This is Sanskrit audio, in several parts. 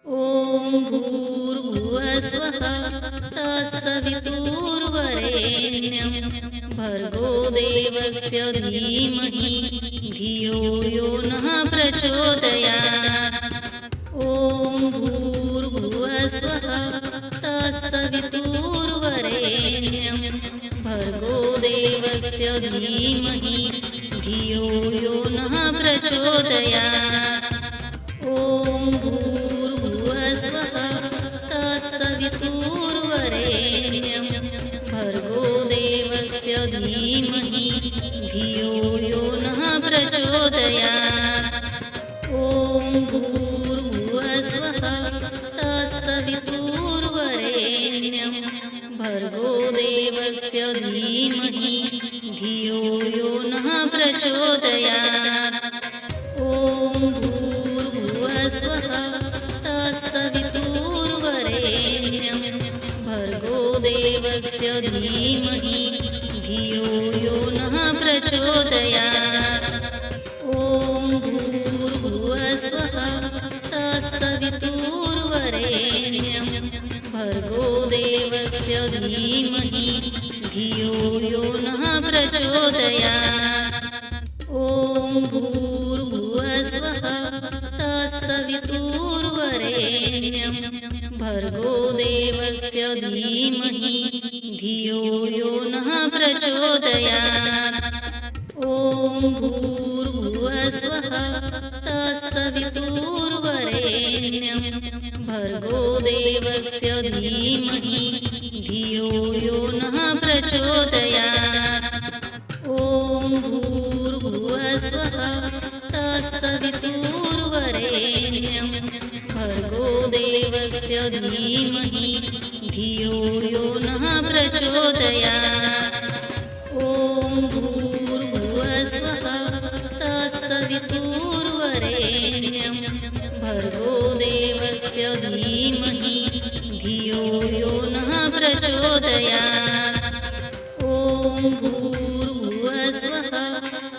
ॐ भूर्भुवस्वः तत्सवितुर्वरेण्यं भर्गो देवस्य धीमहि धियो यो नः प्रचोदयात्। ॐ भूर्भुवस्वः तत्सवितुर्वरेण्यं भर्गो देवस्य धीमहि धियो यो नः प्रचोदयात्। ॐ भूर्भुवस्वः तत्सवितुर्वरेण्यं भर्गो देवस्य धीमहि धियो यो नः प्रचोदयात्। ॐ भूर्भुवस्वः तत्सवितुर्वरेण्यं भर्गो देवस्य धीमहि धियो यो नः प्रचोदयात्। ॐ भूर्भुवस्वः तत्सवितुर्वरेण्यं भर्गो देवस्य धीमहि धियो यो नः प्रचोदयात्। ॐ भूर्भुवस्वः तत्सवितुर्वरेण्यं भर्गो देवस्य धीमहि धियो यो नः प्रचोदयात्। ॐ भूर्भुवस्वः तत्सवितुर्वरेण्यं भर्गो देवस्य धीमहि धियो यो नः प्रचोदयात्। ॐ भूर्भुवस्वः तत्सवितुर्वरेण्यं भर्गो देवस्य धीमहि धियो यो नः प्रचोदयात्। ॐ भूर्भुवस्वः तत्सवितुर्वरेण्यं भर्गो देवस्य धीमहि धियो यो नः प्रचोदयात्। ॐ भूर्भुवस्वः तत्सवितुर्वरेण्यं भर्गो देवस्य धीमहि धियो यो नः प्रचोदयात्। ॐ भूर्भुवस्वः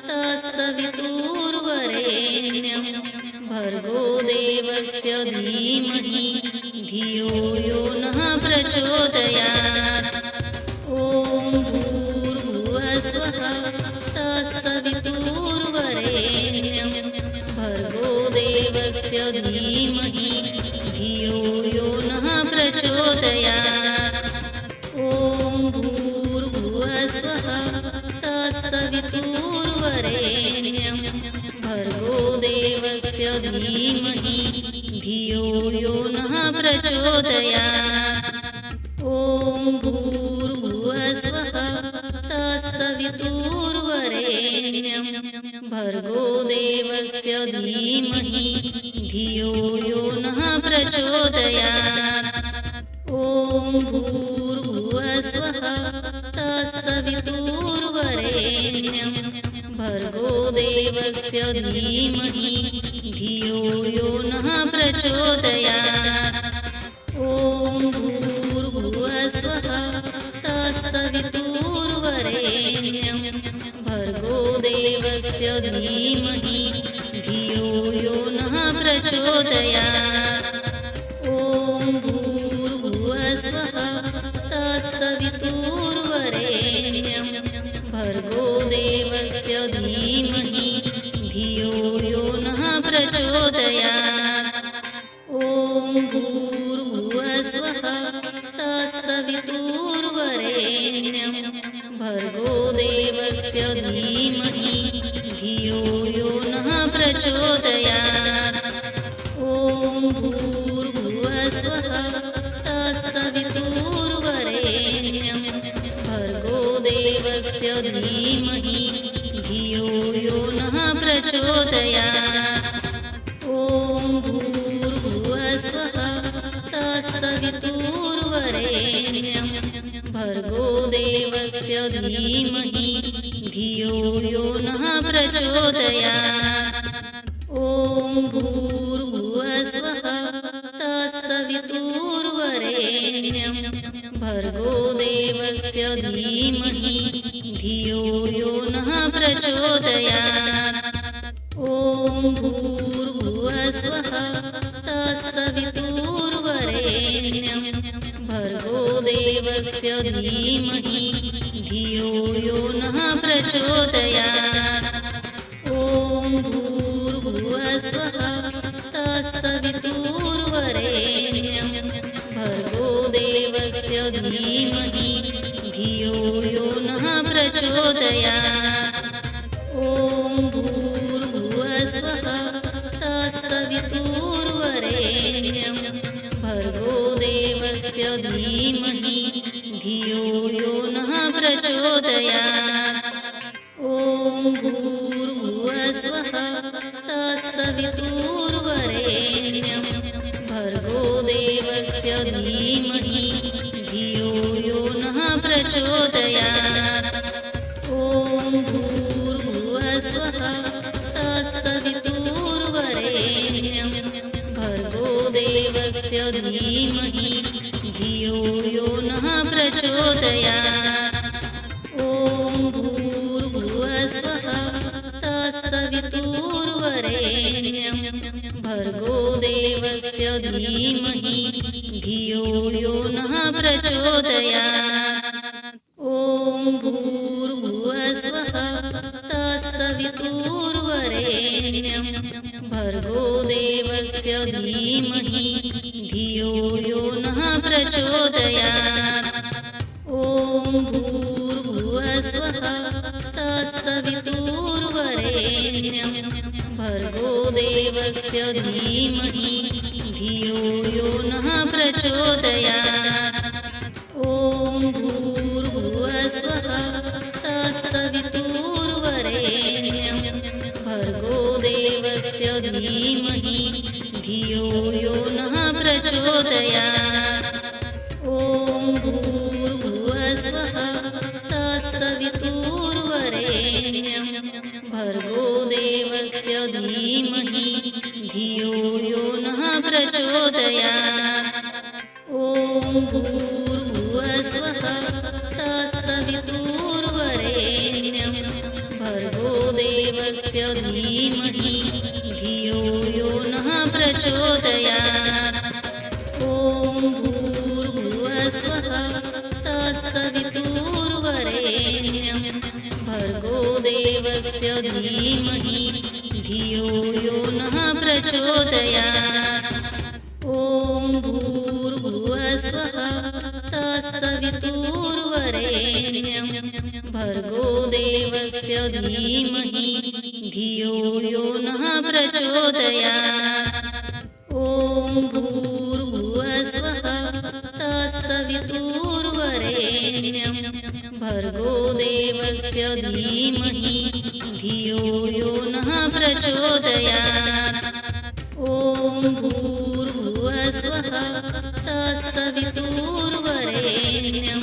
तत्सवितुर्वरेण्यं भर्गो देवस्य धीमहि धियो यो नः प्रचोदयात्। ॐ भूर्भुवस्वः तत्सवितुर्वरेण्यं भर्गो देवस्य धीमहि धियो यो नः प्रचोदयात्। ॐ भूर्भुवस्वः तत्सवितुर्वरेण्यं भर्गो देवस्य धीमहि धियो यो नः प्रचोदयात्। ॐ भूर्भुवस्वः तत्सवितुर्वरेण्यं भर्गो देवस्य धीमहि धियो यो नः प्रचोदयात्। ॐ भूर्भुवस्वः तत्सवितुर्वरेण्यं भर्गो देवस्य धीमहि धियो यो नः प्रचोदयात्। ॐ भूर्भुवस्वः तत्सवितुर्वरेण्यं भर्गो देवस्य धीमहि धियो यो नः प्रचोदयात्। ॐ भूर्भुवस्वः तत्सवितुर्वरेण्यं भर्गो देवस्य धीमहि धियो यो नः प्रचोदयात्। ॐ भूर्भुवस्वः तत्सवितुर्वरेण्यं भर्गो देवस्य धीमहि धियो यो नः प्रचोदयात्। ॐ भूर्भुवस्वः तत्सवितुर्वरेण्यं भर्गो देवस्य धीमहि धियो यो नः प्रचोदयात्। ॐ भूर्भुवस्वः तत्सवितुर्वरेण्यं भर्गो देवस्य धीमहि धियो यो नः प्रचोदयात्। ॐ भूर्भुवस्वः तत्सवितुर्वरेण्यं भर्गो देवस्य धीमहि धियो यो नः प्रचोदयात्। ॐ भूर्भुवस्वः तत्सवितुर्वरेण्यं धीमहि धियो यो नः प्रचोदयात्। ॐ भूर्भुवः स्वः तत्सवितुर्वरेण्यं भर्गो देवस्य धीमहि धियो यो नः प्रचोदयात्। ॐ भूर्भुवः स्वः तत्सवितुर्वरेण्यं भर्गो देवस्य धीमहि धियो यो नः प्रचोदयात्। ॐ भूर्भुवः स्वः तत्सवितुर्वरेण्यं भर्गो देवस्य धीमहि धियो यो नः प्रचोदयात्। ॐ भूर्भुवः स्वः तत्सवितुर्वरेण्यं भर्गो देवस्य धीमहि धियो यो नः प्रचोदयात्। ॐ भूर्भुवः स्वः तत्सवितुर्वरेण्यं भर्गो देवस्य धीमहि धियो यो नः प्रचोदयात्। ॐ भूर्भुवः स्वः तत्सवितुर्वरेण्यं भर्गो देवस्य धीमहि धियो यो नः प्रचोदयात्। ॐ भूर्भुवः स्वः तत्सवितुर्वरेण्यं भर्गो देवस्य धीमहि धियो यो नः प्रचोदयात्। ॐ भूर्भुवः स्वः तत्सवितुर्वरेण्यं भर्गो देवस्य धीमहि धियो यो नः प्रचोदयात्। ॐ भूर्भुवः स्वः तत्सवितुर्वरेण्यं भर्गो देवस्य धीमहि धियो यो नः प्रचोदयात्। ॐ भूर्भुवः स्वः तत्सवितुर्वरेण्यं भर्गो देवस्य धीमहि धियो यो नः प्रचोदयात्। ॐ भूर्भुवः स्वः तत्सवितुर्वरेण्यं भर्गो देवस्य धीमहि धियो यो नः प्रचोदयात्। ॐ भूर्भुवः स्वः तत्सवितुर्वरेण्यं भर्गो देवस्य धीमहि धियो यो नः प्रचोदयात्। ॐ भूर्भुवः स्वः तत्सवितुर्वरेण्यं भर्गो देवस्य धीमहि धियो यो नः प्रचोदयात्। ॐ भूर्भुवः स्वः तत्सवितुर्वरेण्यं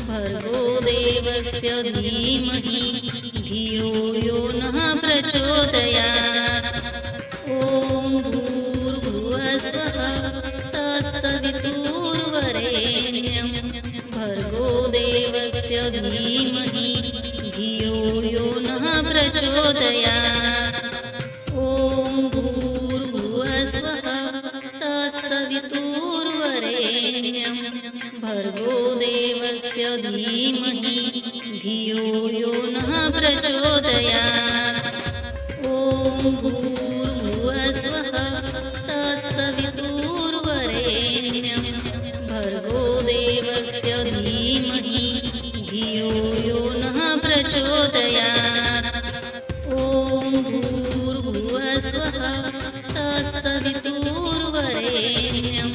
भर्गो देवस्य धीमहि धियो यो नः प्रचोदयात्। ॐ भूर्भुवः स्वः तत्सवितुर्वरेण्यं भर्गो देवस्य धीमहि धियो यो नः प्रचोदयात्। ॐ भूर्भुवः स्वः तत्सवितुर्वरेण्यं भर्गो देवस्य धीमहि धियो यो नः प्रचोदयात्। ॐ भूर्भुवः स्वः तत्सवितुर्वरेण्यं भर्गो देवस्य धीमहि धियो यो नः प्रचोदयात्। ॐ भूर्भुवः स्वः तत्सवितुर्वरेण्यं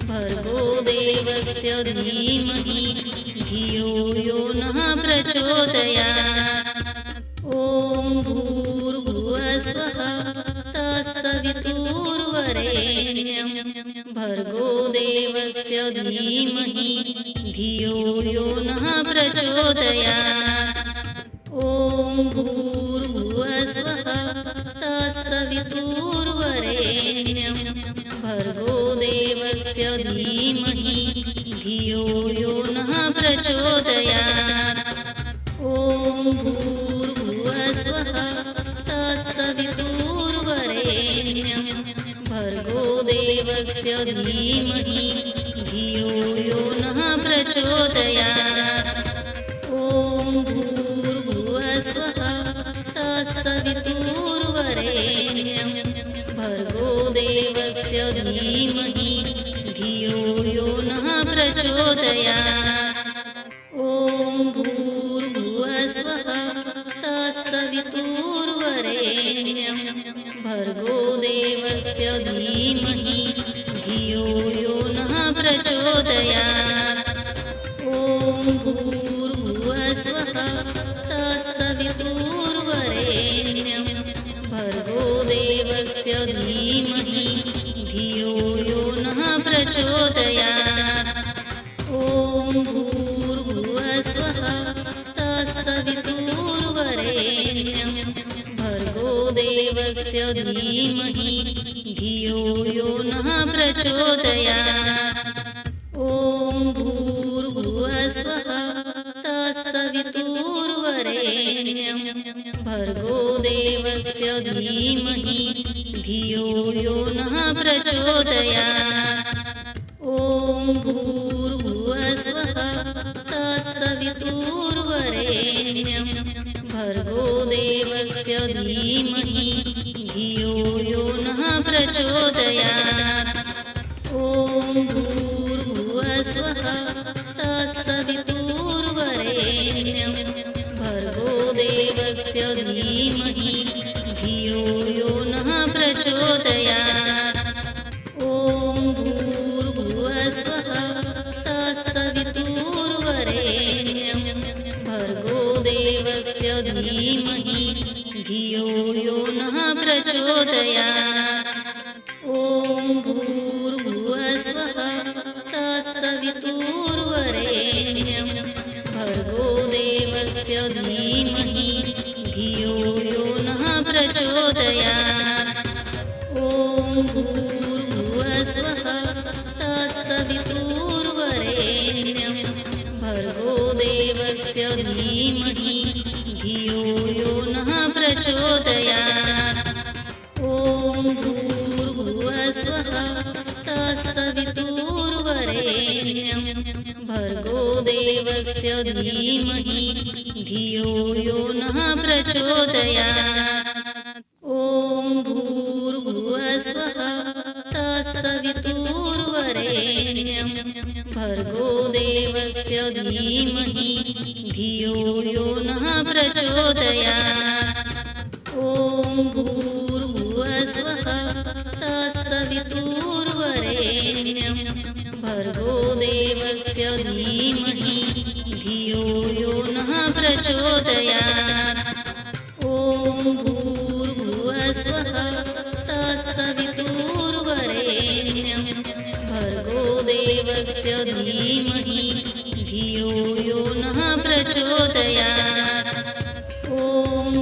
भर्गो देवस्य धीमहि धियो यो नः प्रचोदयात्। ॐ भूर्भुवः स्वः तत्सवितुर्वरेण्यं भर्गो देवस्य धीमहि धियो यो नः प्रचोदयात्। ॐ भूर्भुवः स्वः तत्सवितुर्वरेण्यं भर्गो देवस्य धीमहि धियो यो नः प्रचोदयात्। ॐ भूर्भुवः स्वः तत्सवितुर्वरेण्यं भर्गो देवस्य धीमहि धियो यो नः प्रचोदयात्। ॐ भूर्भुवस्वः तत्सवितुर्वरेण्यं भर्गो देवस्य धीमहि धियो यो नः प्रचोदयात्। ॐ भूर्भुवस्वः तत्सवितुर्वरेण्यं भर्गो देवस्य धीमहि धियो यो नः प्रचोदयात्। ॐ भूर्भुवस्वः तत्सवितुर्वरेण्यं भर्गो देवस्य धीमहि धियो यो नः प्रचोदयात्। ॐ भूर्भुवस्वः तत्सवितुर्वरेण्यं भर्गो देवस्य धीमहि धियो यो नः प्रचोदयात्। ॐ भूर्भुवस्वः तत्सवितुर्वरेण्यं भर्गो देवस्य धीमहि धियो यो नः प्रचोदयात्। ॐ भूर्भुवस्वः तत्सवितुर्वरेण्यं भर्गो देवस्य धीमहि धियो यो नः प्रचोदयात्। ॐ भूर्भुवस्वः तत्सवितुर्वरेण्यं भर्गो देवस्य धीमहि धियो यो नः प्रचोदयात्। ॐ भूर्भुवस्वः तत्सवितुर्वरेण्यं भर्गो देवस्य धीमहि धियो यो नः प्रचोदयात्। ॐ भूर्भुवस्वः तत्सवितुर्वरेण्यं भर्गो देवस्य धीमहि धियो यो नः प्रचोदयात्। ॐ भूर्भुवस्वः तत्सवितुर्वरेण्यं भर्गो देवस्य धीमहि धियो यो नः प्रचोदयात्। ॐ भूर्भुवस्वः तत्सवितुर्वरेण्यं भर्गो देवस्य धीमहि धियो यो नः प्रचोदयात्। ॐ भूर्भुवस्वः तत्सवितुर्वरेण्यं भर्गो देवस्य धीमहि धियो यो नः प्रचोदयात्। ॐ भूर्भुवस्वः तत्सवितुर्वरेण्यं भर्गो देवस्य धीमहि धियो यो नः प्रचोदयात्। ॐ भूर्भुवस्वः तत्सवितुर्वरेण्यं भर्गो देवस्य धीमहि धियो यो नः प्रचोदयात्। ॐ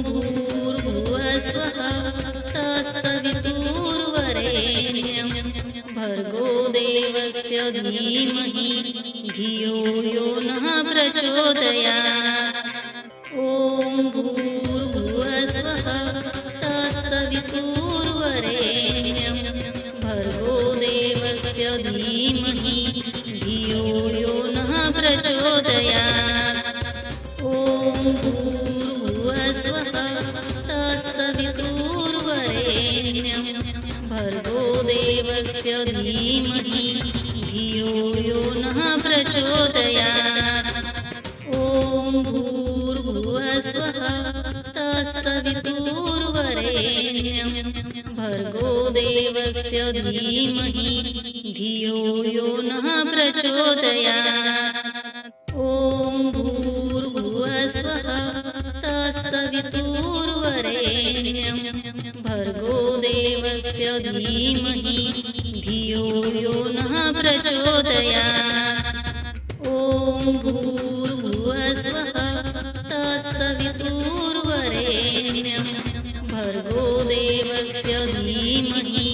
भूर्भुवस्वः तत्सवितुर्वरेण्यं भर्गो देवस्य धीमहि धियो यो नः प्रचोदयात्। ॐ भूर्भुवस्वः तत्सवितुर्वरेण्यं भर्गो देवस्य धीमहि धियो यो नः प्रचोदयात्। ॐ भूर्भुवस्वः तत्सवितुर्वरेण्यं भर्गो देवस्य धीमहि धियो यो नः प्रचोदयात्। ॐ भूर्भुवस्वः तत्सवितुर्वरेण्यं भर्गो देवस्य धीमहि धियो यो नः प्रचोदयात्। ॐ भूर्भुवस्वः तत्सवितुर्वरेण्यं भर्गो देवस्य धीमहि धियो यो नः प्रचोदयात्। ॐ भूर्भुवस्वः तत्सवितुर्वरेण्यं भर्गो देवस्य धीमहि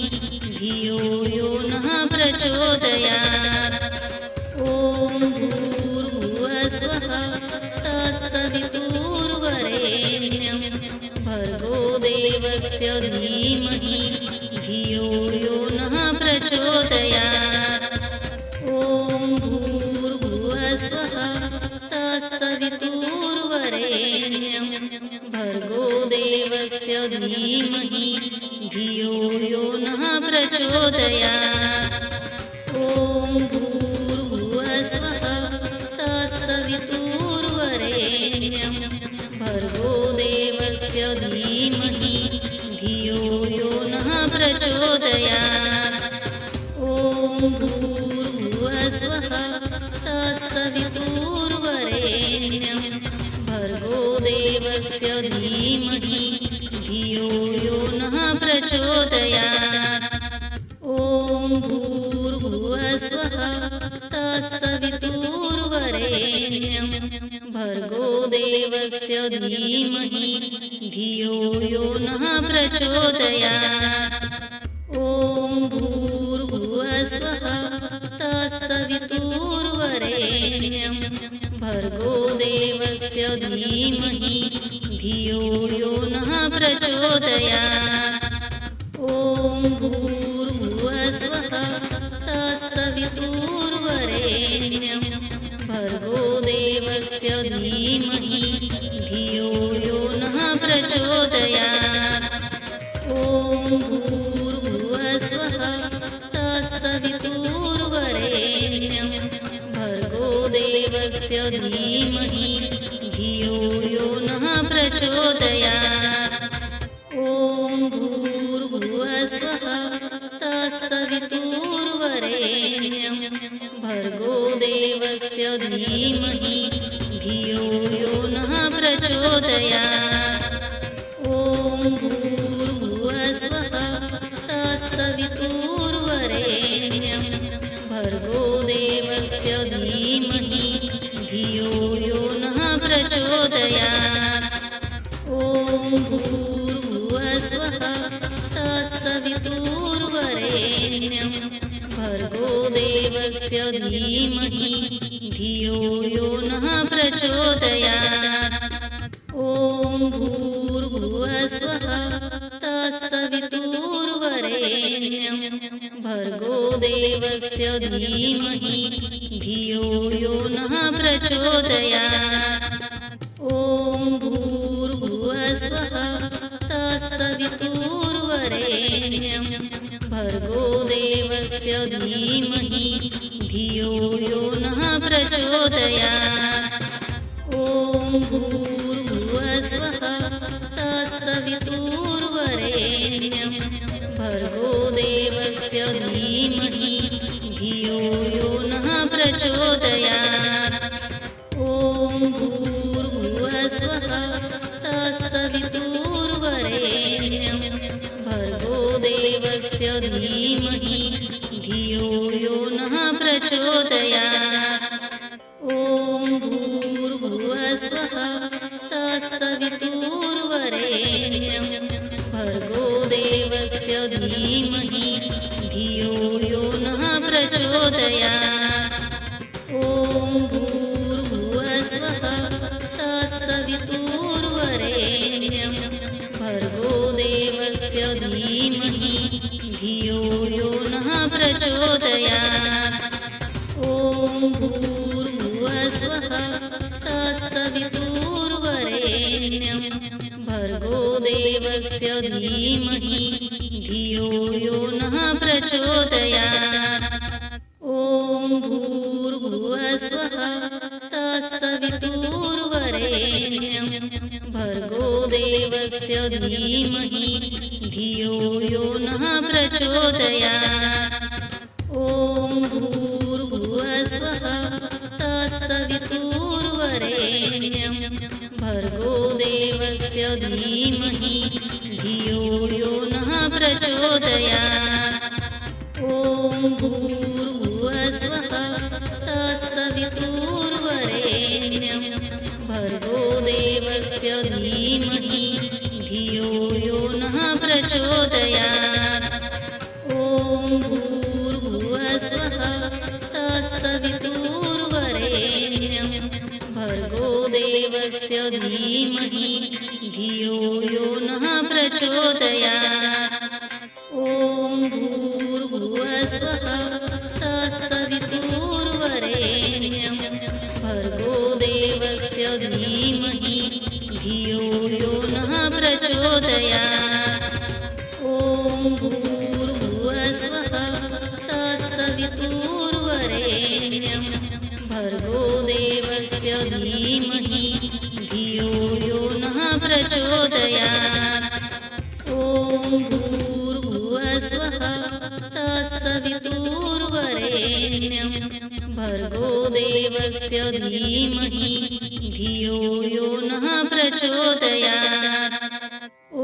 धियो यो नः प्रचोदयात्। ॐ भूर्भुवस्वः तत्सवितुर्वरेण्यं भर्गो देवस्य धीमहि धियो यो नः प्रचोदयात्। ॐ प्रचोदयात्। ॐ भूर्भुवस्सुवः तत्सवितुर्वरेण्यं भर्गो देवस्य धीमहि धियो यो नः प्रचोदयात्। ॐ भूर्भुवस्सुवः तत्सवितुर्वरेण्यं भर्गो देवस्य धीमहि धियो यो नः प्रचोदयात्। ॐ भूर्भुवस्सुवः तत्सवितुर्वरेण्यं भर्गो देवस्य धीमहि धियो यो नः प्रचोदयात्। ॐ भूर्भुवस्सुवः तत्सवितुर्वरेण्यं भर्गो देवस्य धीमहि धियो यो नः प्रचोदयात्। ॐ भूर्भुवस्सुवः तत्सवितुर्वरेण्यं भर्गो देवस्य धीमहि धियो यो नः प्रचोदयात्। ॐ भूर्भुवस्सुवः तत्सवितुर्वरेण्यं भर्गो देवस्य धीमहि धियो यो नः प्रचोदयात्। ॐ भूर्भुवस्सुवः तत्सवितुर्वरेण्यं भर्गो देवस्य धीमहि धियो यो नः प्रचोदयात्। ॐ भूर्भुवस्सुवः तत्सवितुर्वरेण्यं भर्गो देवस्य धीमहि धियो यो नः प्रचोदयात्। ॐ भूर्भुवस्सुवः तत्सवितुर्वरेण्यं भर्गो देवस्य धीमहि धियो यो नः प्रचोदयात्। ॐ भूर्भुवस्सुवः तत्सवितुर्वरेण्यं भर्गो देवस्य धीमहि धियो यो नः प्रचोदयात्। ॐ भूर्भुवस्सुवः तत्सवितुर्वरेण्यं भर्गो देवस्य धीमहि धियो यो नः प्रचोदयात्। ॐ भूर्भुवस्सुवः तत्सवितुर्वरेण्यं भर्गो देवस्य धीमहि धियो यो नः प्रचोदयात्। ॐ भूर्भुवस्सुवः तत्सवितुर्वरेण्यं भर्गो देवस्य धीमहि धियो यो नः प्रचोदयात्। ॐ भूर्भुवस्सुवः तत्सवितुर्वरेण्यं भर्गो देवस्य धीमहि धियो यो नः प्रचोदयात्। ॐ भूर्भुवस्सुवः तत्सवितुर्वरेण्यं भर्गो देवस्य धीमहि धियो यो नः प्रचोदयात्। ॐ भूर्भुवस्सुवः तत्सवितुर्वरेण्यं भर्गो देवस्य धीमहि धियो यो नः प्रचोदयात्। ॐ भूर्भुवस्सुवः तत्सवितुर्वरेण्यं भर्गो देवस्य धीमहि धियो यो नः प्रचोदयात्। ॐ भूर्भुवस्सुवः तत्सवितुर्वरेण्यं भर्गो देवस्य धीमहि धियो यो नः प्रचोदयात्। ॐ भूर्भुवस्सुवः तत्सवितुर्वरेण्यं भर्गो देवस्य धीमहि धियो यो नः प्रचोदयात्। ॐ भूर्भुवस्सुवः तत्सवितुर्वरेण्यं भर्गो देवस्य धीमहि धियो यो नः प्रचोदयात्। ॐ भूर्भुवस्सुवः तत्सवितुर्वरेण्यं भर्गो देवस्य धीमहि धियो यो नः प्रचोदयात्। ॐ भूर्भुवस्सुवः तत्सवितुर्वरेण्यं भर्गो देवस्य धीमहि धियो यो नः प्रचोदयात्। ॐ भूर्भुवः स्वः तत्सवितुर्वरेण्यं भर्गो देवस्य धीमहि धियो यो नः प्रचोदयात्। ॐ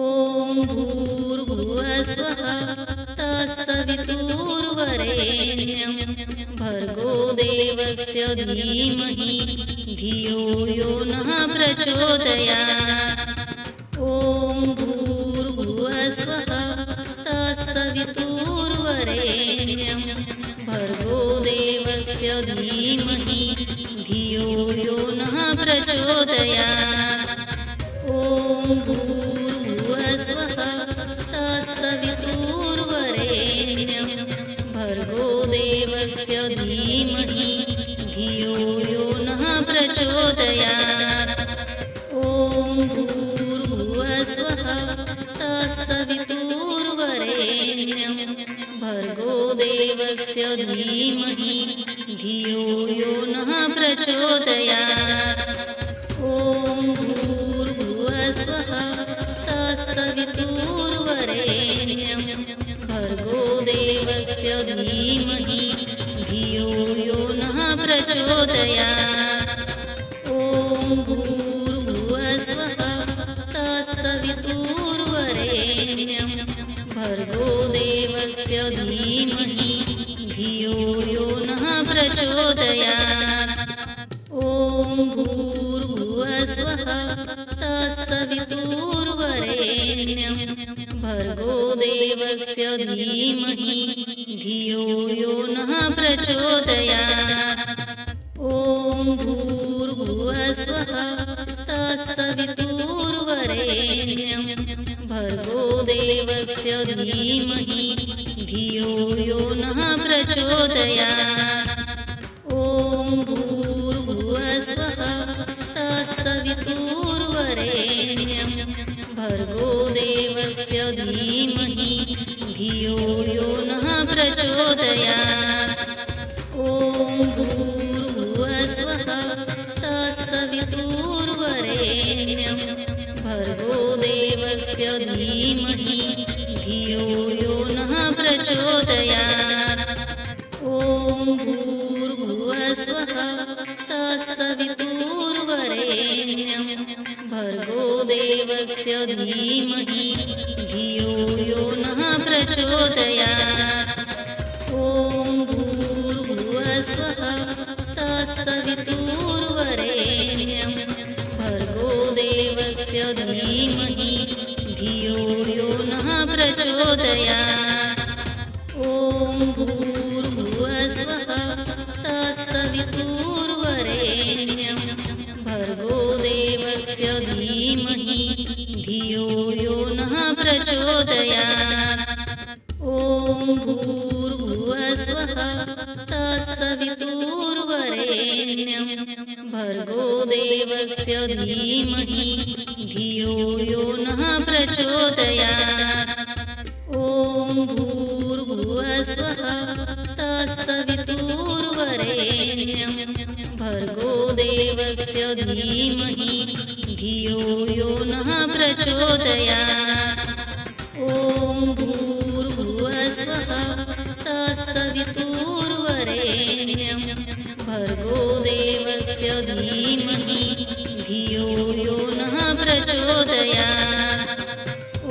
भूर्भुवः स्वः तत्सवितुर्वरेण्यं भर्गो देवस्य धीमहि धियो यो नः प्रचोदयात्। ॐ भूर्भुवः स्वः तत्सवितुर्वरेण्यं भर्गो देवस्य धीमहि धियो यो नः प्रचोदयात्। ॐ भूर्भुवः स्वः तत्सवितुर्वरेण्यं भर्गो देवस्य धीमहि धियो यो नः प्रचोदयात्। ॐ भूर्भुवः स्वः तत्सवितुर्वरेण्यं भर्गो देवस्य धीमहि धियो यो नः प्रचोदयात्। ॐ भूर्भुवः स्वः तत्सवितुर्वरेण्यं भर्गो देवस्य धीमहि धियो यो नः प्रचोदयात्। ॐ भूर्भुवः स्वः तत्सवितुर्वरेण्यं भर्गो देवस्य धीमहि धियो यो नः प्रचोदयात्। ॐ भूर्भुवः स्वः तत्सवितुर्वरेण्यं भर्गो देवस्य धीमहि धियो यो नः प्रचोदयात्। ॐ भूर्भुवः स्वः तत्सवितुर्वरेण्यं भर्गो देवस्य धीमहि धियो यो नः प्रचोदयात्। ॐ भूर्भुवः स्वः तत्सवितुर्वरेण्यं भर्गो देवस्य धीमहि धियो यो नः प्रचोदयात्। ॐ भूर्भुवः स्वः तत्सवितुर्वरेण्यं भर्गो देवस्य धीमहि धियो यो नः प्रचोदयात्। ॐ भूर्भुवः स्वः तत्सवितुर्वरेण्यं भर्गो देवस्य धीमहि धियो यो नः प्रचोदयात्। ॐ भूर्भुवः स्वः तत्सवितुर्वरेण्यं भर्गो देवस्य धीमहि धियो यो नः प्रचोदयात्। ॐ भूर्भुवः स्वः तत्सवितुर्वरेण्यं भर्गो देवस्य धीमहि धियो यो नः प्रचोदयात्। ॐ भूर्भुवः स्वः तत्सवितुर्वरेण्यं भर्गो देवस्य धीमहि धियो यो नः प्रचोदयात्। ॐ भूर्भुवः स्वः तत्सवितुर्वरेण्यं भर्गो देवस्य धीमहि धियो यो नः प्रचोदयात्। ॐ भूर्भुवः स्वः तत्सवितुर्वरेण्यं भर्गो देवस्य धीमहि धियो यो नः प्रचोदयात्। ॐ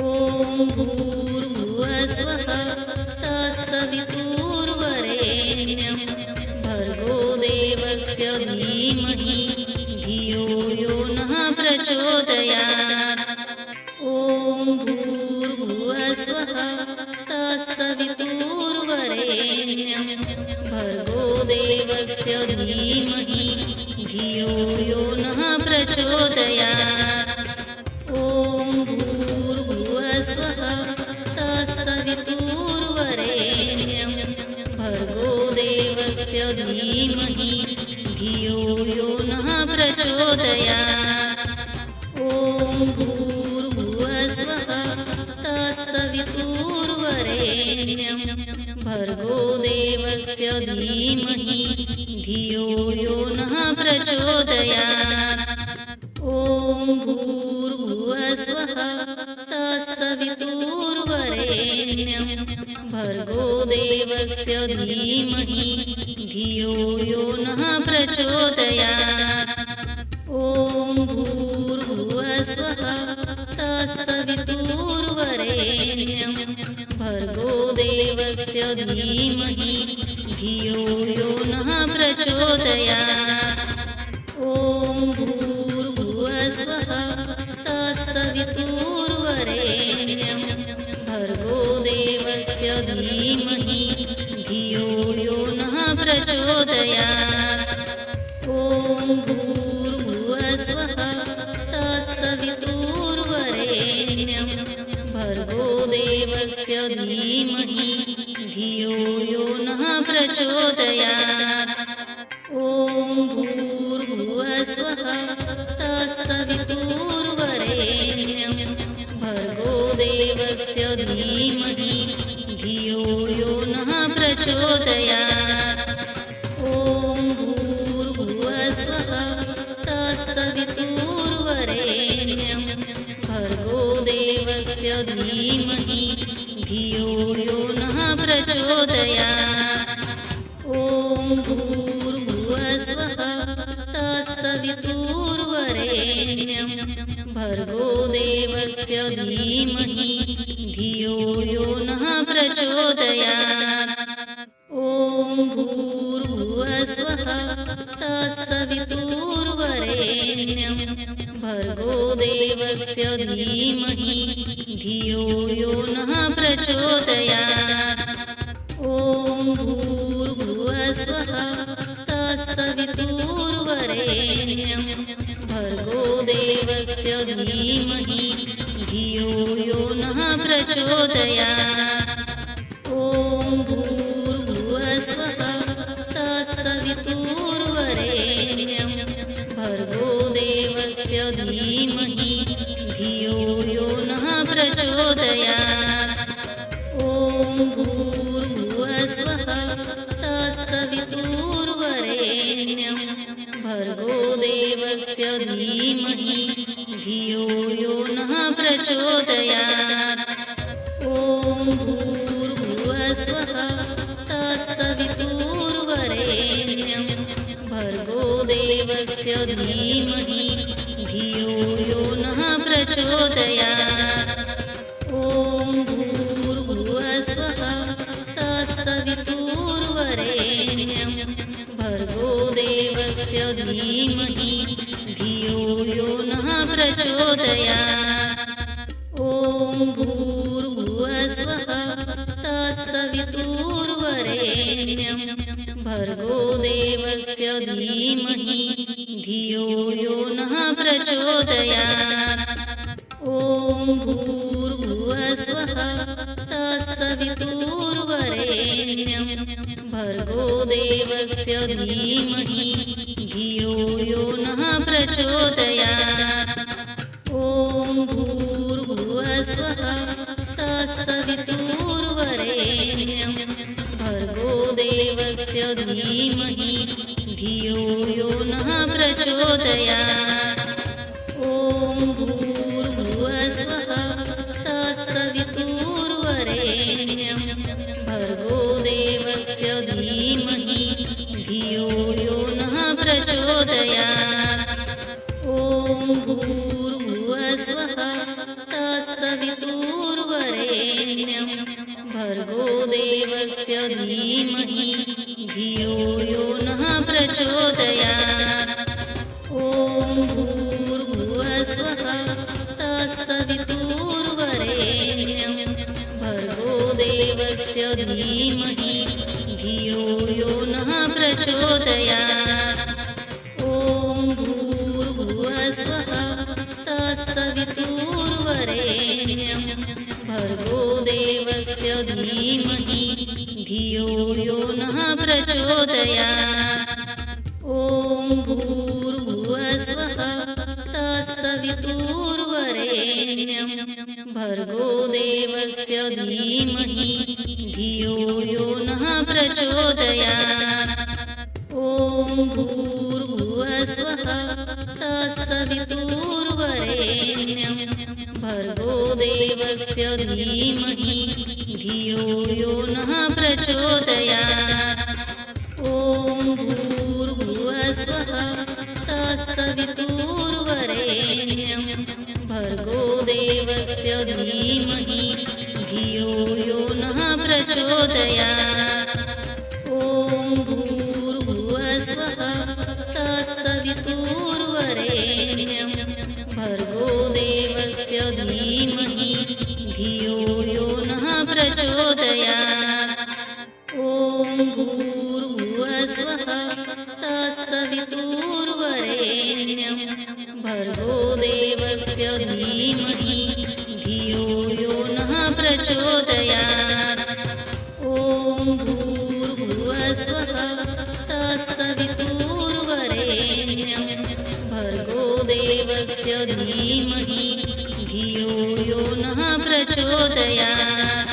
भूर्भुवः स्वः तत्सवितुर्वरेण्यं भर्गो देवस्य धीमहि धियो यो नः प्रचोदयात्। ॐ भूर्भुवः स्वः तत्सवितुर्वरेण्यं भर्गो देवस्य धीमहि धियो यो नः प्रचोदयात्। ॐ भूर्भुवः स्वः तत्सवितुर्वरेण्यं भर्गो देवस्य धीमहि धियो यो नः प्रचोदयात्। ॐ भूर्भुवः स्वः तत्सवितुर्वरेण्यं भर्गो देवस्य धीमहि धियो यो नः प्रचोदयात्। ॐ भूर्भुवः स्वः तत्सवितुर्वरेण्यं भर्गो देवस्य धीमहि धियो यो नः प्रचोदयात्। ॐ भूर्भुवः स्वः तत्सवितुर्वरेण्यं भर्गो देवस्य धीमहि धियो यो नः प्रचोदयात्। ॐ भूर्भुवः स्वः तत्सवितुर्वरेण्यं भर्गो देवस्य धीमहि धियो यो नः प्रचोदयात्। ॐ भूर्भुवः स्वः तत्सवितुर्वरेण्यं भर्गो देवस्य धीमहि धियो यो नः प्रचोदयात्। ॐ भूर्भुवः स्वः तत्सवितुर्वरेण्यं भर्गो देवस्य धीमहि धियो यो नः प्रचोदयात्। ॐ भूर्भुवः स्वः तत्सवितुर्वरेण्यं भर्गो देवस्य धीमहि धियो यो नः प्रचोदयात्। ॐ भूर्भुवः स्वः तत्सवितुर्वरेण्यं भर्गो देवस्य धीमहि धियो यो नः प्रचोदयात्। ॐ भूर्भुवः स्वः तत्सवितुर्वरेण्यं भर्गो देवस्य धीमहि धियो यो नः प्रचोदयात्। ॐ भूर्भुवः स्वः तत्सवितुर्वरेण्यं भर्गो देवस्य धीमहि धियो यो नः प्रचोदयात्। ॐ भूर्भुवः स्वः तत्सवितुर्वरेण्यं भर्गो देवस्य धीमहि धियो यो नः प्रचोदयात्। ॐ भूर्भुवः स्वः तत्सवितुर्वरेण्यं भर्गो देवस्य धीमहि धियो यो नः प्रचोदयात्। ॐ भूर्भुवः स्वः तत्सवितुर्वरेण्यं भर्गो देवस्य धीमहि धियो यो नः प्रचोदयात्। ॐ भूर्भुवः स्वः तत्सवितुर्वरेण्यं भर्गो देवस्य धीमहि धियो यो नः प्रचोदयात्। ॐ भूर्भुवः स्वः तत्सवितुर्वरेण्यं भर्गो देवस्य धीमहि धियो यो नः प्रचोदयात्। ॐ भूर्भुवः स्वः तत्सवितुर्वरेण्यं भर्गो देवस्य धीमहि धियो यो नः प्रचोदयात्। ॐ भूर्भुवः स्वः तत्सवितुर्वरेण्यं भर्गो देवस्य धीमहि धियो यो नः प्रचोदयात्। ॐ भूर्भुवः स्वः तत्सवितुर्वरेण्यं भर्गो देवस्य धीमहि धियो यो नः प्रचोदयात्। ॐ भूर्भुवः स्वः तत्सवितुर्वरेण्यं भर्गो देवस्य धीमहि धियो यो नः प्रचोदयात्। ॐ भूर्भुवः स्वः तत्सवितुर्वरेण्यं भर्गो देवस्य धीमहि धियो यो नः प्रचोदयात्। ॐ भूर्भुवः स्वः तत्सवितुर्वरेण्यं भर्गो देवस्य धीमहि धियो यो नः प्रचोदयात्। ॐ भूर्भुवः स्वः तत्सवितुर्वरेण्यं भर्गो देवस्य धीमहि धियो यो प्रचोदयात्। ॐ भूर्भुवस्वः तत्सवितुर्वरेण्यं भर्गो देवस्य धीमहि धियो यो नः प्रचोदयात्। ॐ भूर्भुवस्वः तत्सवितुर्वरेण्यं भर्गो देवस्य धीमहि धियो यो नः प्रचोदयात्। ॐ भूर्भुवस्वः तत्सवितुर्वरेण्यं भर्गो देवस्य धीमहि धियो यो नः प्रचोदयात्। ॐ भूर्भुवस्वः तत्सवितुर्वरेण्यं भर्गो देवस्य धीमहि धियो यो नः प्रचोदयात्। ॐ भूर्भुवस्वः तत्सवितुर्वरेण्यं भर्गो देवस्य धीमहि धियो यो नः प्रचोदयात्।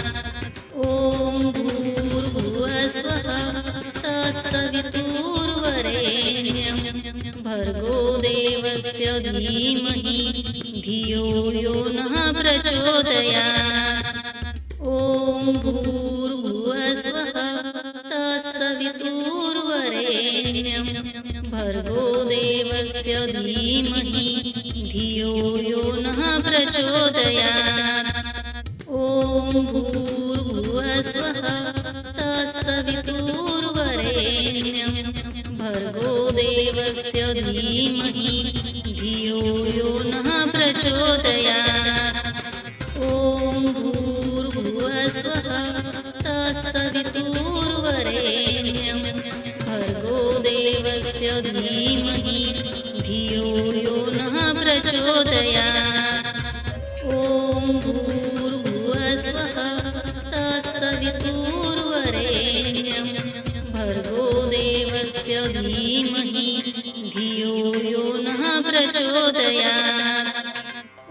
ॐ भूर्भुवस्वः तत्सवितुर्वरेण्यं भर्गो देवस्य धीमहि धियो यो नः प्रचोदयात्। ॐ भूर्भुवस्वः तत्सवितुर्वरेण्यं भर्गो देवस्य धीमहि धियो यो नः प्रचोदयात्। ॐ भूर्भुवस्वः तत्सवितुर्वरेण्यं भर्गो देवस्य धीमहि धियो यो नः प्रचोदयात्। ॐ भूर्भुवस्वः तत्सवितुर्वरेण्यं भर्गो देवस्य धीमहि धियो यो नः प्रचोदयात्। ॐ भूर्भुवस्वः तत्सवितुर्वरेण्यं भर्गो देवस्य धीमहि धियो यो नः प्रचोदयात्।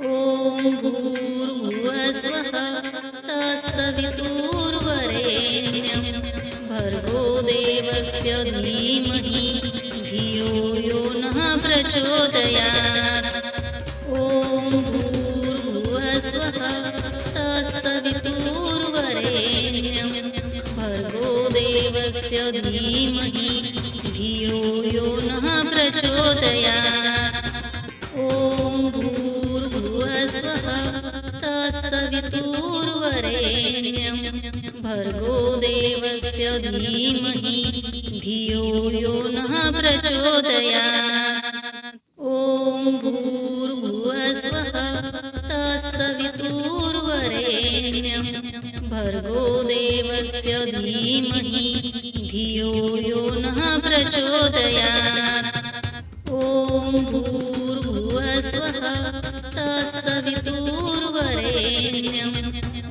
ॐ भूर्भुवस्वः तत्सवितुर्वरेण्यं भर्गो देवस्य धीमहि धियो यो नः प्रचोदयात्। ॐ भूर्भुवस्वः तत्सवितुर्वरेण्यं भर्गो देवस्य धीमहि धियो यो नः प्रचोदयात्। ॐ भूर्भुवस्वः तत्सवितुर्वरेण्यं भर्गो देवस्य धीमहि धियो यो नः प्रचोदयात्। ॐ भूर्भुवस्वः तत्सवितुर्वरेण्यं भर्गो देवस्य धीमहि धियो यो नः प्रचोदयात्। ॐ भूर्भुवस्वः तत्सवितुर्वरेण्यं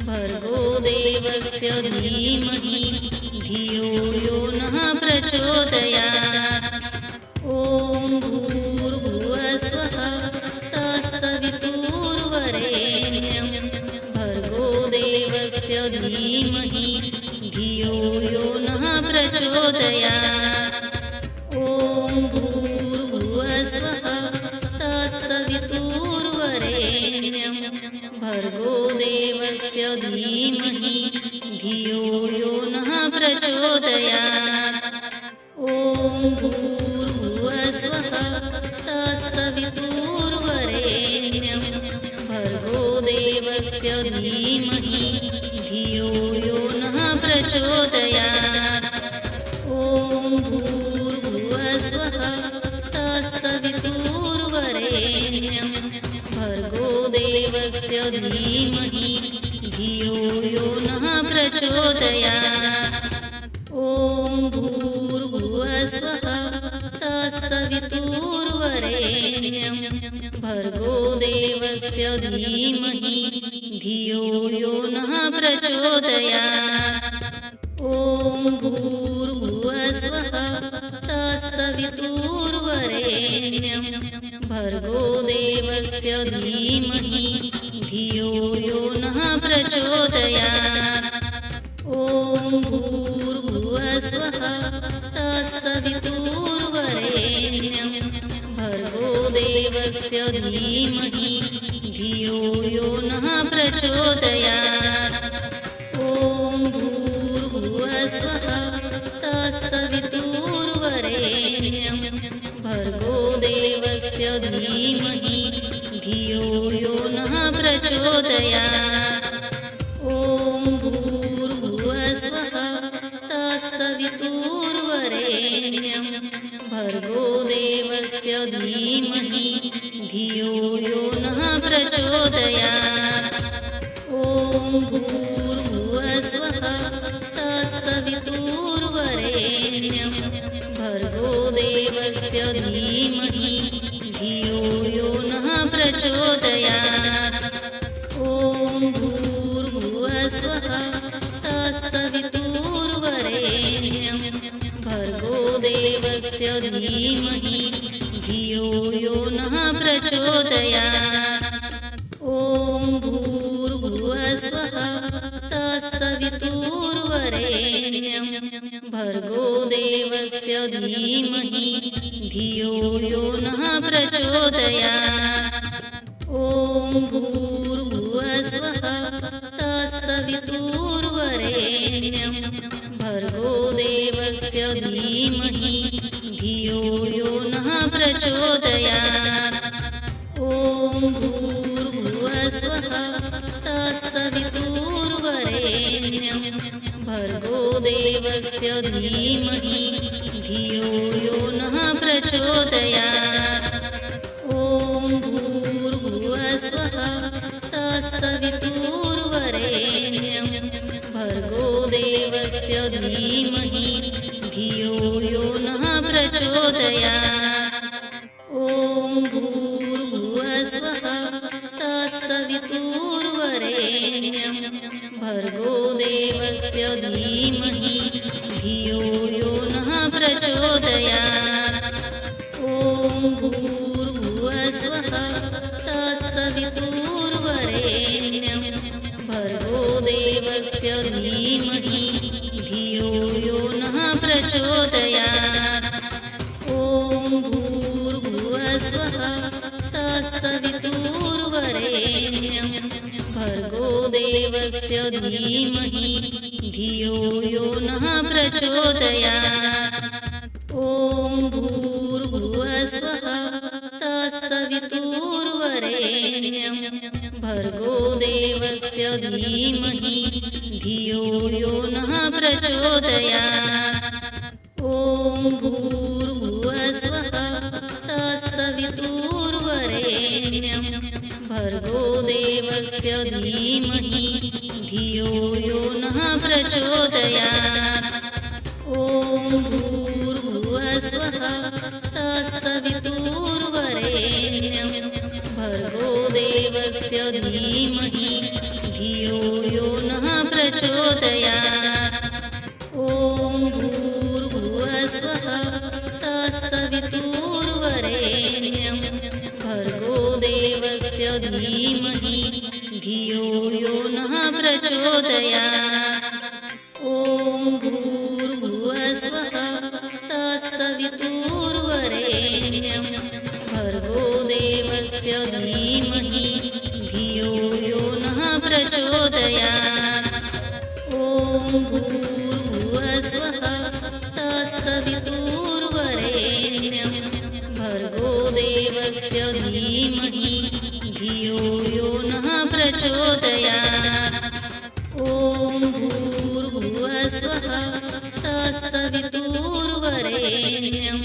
भर्गो देवस्य धीमहि धियो यो नः प्रचोदयात्। ॐ भूर्भुवस्वः तत्सवितुर्वरेण्यं भर्गो देवस्य धीमहि धियो यो नः प्रचोदयात्। ॐ भूर्भुवस्वः तत्सवितुर्वरेण्यं भर्गो देवस्य धीमहि धियो यो नः प्रचोदयात्। ॐ भूर्भुवस्वः तत्सवितुर्वरेण्यं भर्गो देवस्य धीमहि धियो यो नः प्रचोदयात्। ॐ भूर्भुवस्वः तत्सवितुर्वरेण्यं भर्गो देवस्य धीमहि धियो यो नः प्रचोदयात्। ॐ भूर्भुवस्वः तत्सवितुर्वरेण्यं भर्गो देवस्य धीमहि धियो यो नः प्रचोदयात्। ॐ भूर्भुवस्वः तत्सवितुर्वरेण्यं भर्गो देवस्य धीमहि धियो यो नः प्रचोदयात्। ॐ भूर्भुवस्वः भूर्भुवस्वः तत्सवितुर्वरेण्यं भर्गो देवस्य धीमहि धियो यो नः प्रचोदयात्। ॐ भूर्भुवस्वः तत्सवितुर्वरेण्यं भर्गो देवस्य धीमहि धियो यो नः प्रचोदयात्। ॐ भूर्भुवस्वः तत्सवितुर्वरेण्यं भर्गो देवस्य धीमहि धियो यो नः प्रचोदयात्। ॐ भूर्भुवस्वः तत्सवितुर्वरेण्यं भर्गो देवस्य धीमहि धियो यो नः प्रचोदयात्। ॐ भूर्भुवस्वः तत्सवितुर्वरेण्यं भर्गो देवस्य धीमहि धियो यो नः प्रचोदयात्। ॐ भूर्भुवस्वः तत्सवितुर्वरेण्यं भर्गो देवस्य धीमहि धियो यो नः प्रचोदयात्। ॐ भूर्भुवस्वः तत्सवितुर्वरेण्यं भर्गो देवस्य धीमहि धियो यो नः प्रचोदयात्। ॐ भूर्भुवस्वः तत्सवितुर्वरेण्यं भर्गो देवस्य धीमहि धियो यो नः प्रचोदयात्। ॐ भूर्भुवस्वः तत्सवितुर्वरेण्यं भर्गो देवस्य धीमहि धियो यो नः प्रचोदयात्। ॐ भूर्भुवस्वः तत्सवितुर्वरेण्यं भर्गो देवस्य धीमहि धियो यो नः प्रचोदयात्। ॐ भूर्भुवस्वः तत्सवितुर्वरेण्यं भर्गो देवस्य धीमहि धियो यो नः प्रचोदयात्। ॐ भूर्भुवस्वः तत्सवितुर्वरेण्यं भर्गो देवस्य धीमहि धियो यो नः प्रचोदयात्। ॐ भूर्भुवस्वः तत्सवितुर्वरेण्यं भर्गो देवस्य धीमहि धियो यो नः प्रचोदयात्। ॐ भूर्भुवस्वः तत्सवितुर्वरेण्यं भर्गो देवस्य धीमहि धियो यो नः प्रचोदयात्। ॐ भूर्भुवस्वः तत्सवितुर्वरेण्यं भर्गो देवस्य धीमहि धियो यो नः प्रचोदयात्। ॐ भूर्भुवस्वः तत्सवितुर्वरेण्यं भर्गो देवस्य धीमहि धियो यो नः प्रचोदयात्। ॐ भूर्भुवस्वः तत्सवितुर्वरेण्यं भर्गो देवस्य धीमहि धियो यो नः प्रचोदयात्। ॐ भूर्भुवस्वः तत्सवितुर्वरेण्यं भर्गो देवस्य धीमहि धियो यो नः प्रचोदयात्। ॐ भूर्भुवस्वः तत्सवितुर्वरेण्यं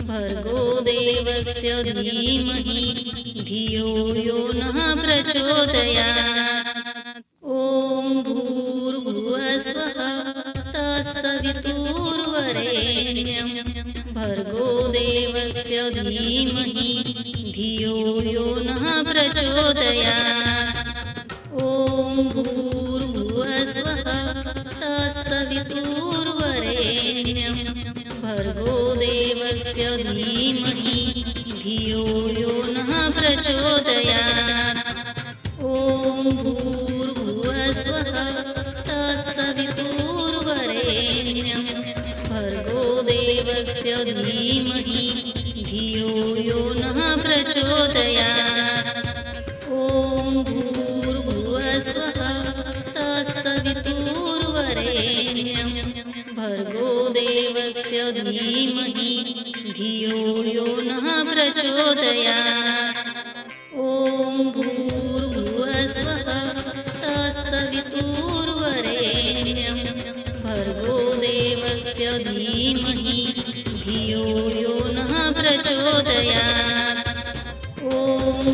भर्गो देवस्य धीमहि धियो यो नः प्रचोदयात्। ॐ भूर्भुवस्वः तत्सवितुर्वरेण्यं भर्गो देवस्य धीमहि धियो यो नः प्रचोदयात्। ॐ भूर्भुवस्वः तत्सवितुर्वरेण्यं भर्गो देवस्य धीमहि धियो यो नः प्रचोदयात्। ॐ भूर्भुवस्वः तत्सवितुर्वरेण्यं भर्गोदेवस्य धीमहि धियो यो नः प्रचोदयात्। ॐ भूर्भुवस्वः तत्सवितुर्वरेण्यं भर्गोदेवस्य धीमहि धियो यो नः प्रचोदयात्। ॐ भूर्भुवस्वः तत्सवितुर्वरेण्यं भर्गोदेवस्य धीमहि धियो यो नः प्रचोदयात्। ॐ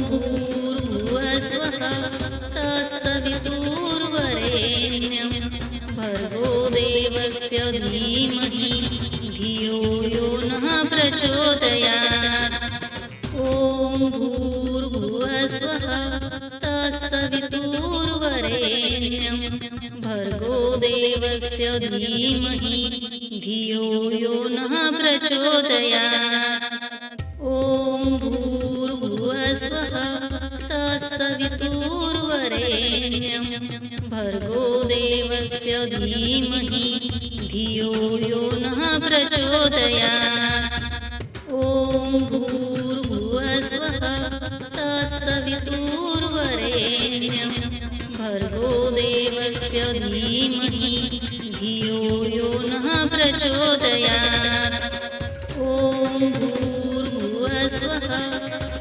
भूर्भुवस्वः तत्सवितुर्वरेण्यं भर्गोदेवस्य धीमहि धियो यो नः प्रचोदयात्। ॐ भूर्भुवस्वः तत्सवितुर्वरेण्यं भर्गोदेवस्य धीमहि धियो यो नः प्रचोदयात्। ॐ भूर्भुवस्वः तत्सवितुर्वरेण्यं भर्गोदेवस्य धीमहि धियो यो नः प्रचोदयात्। ॐ भूर्भुवस्वः तत्सवितुर्वरेण्यं भर्गोदेवस्य धीमहि धियो यो नः प्रचोदयात्। ॐ भूर्भुवस्वः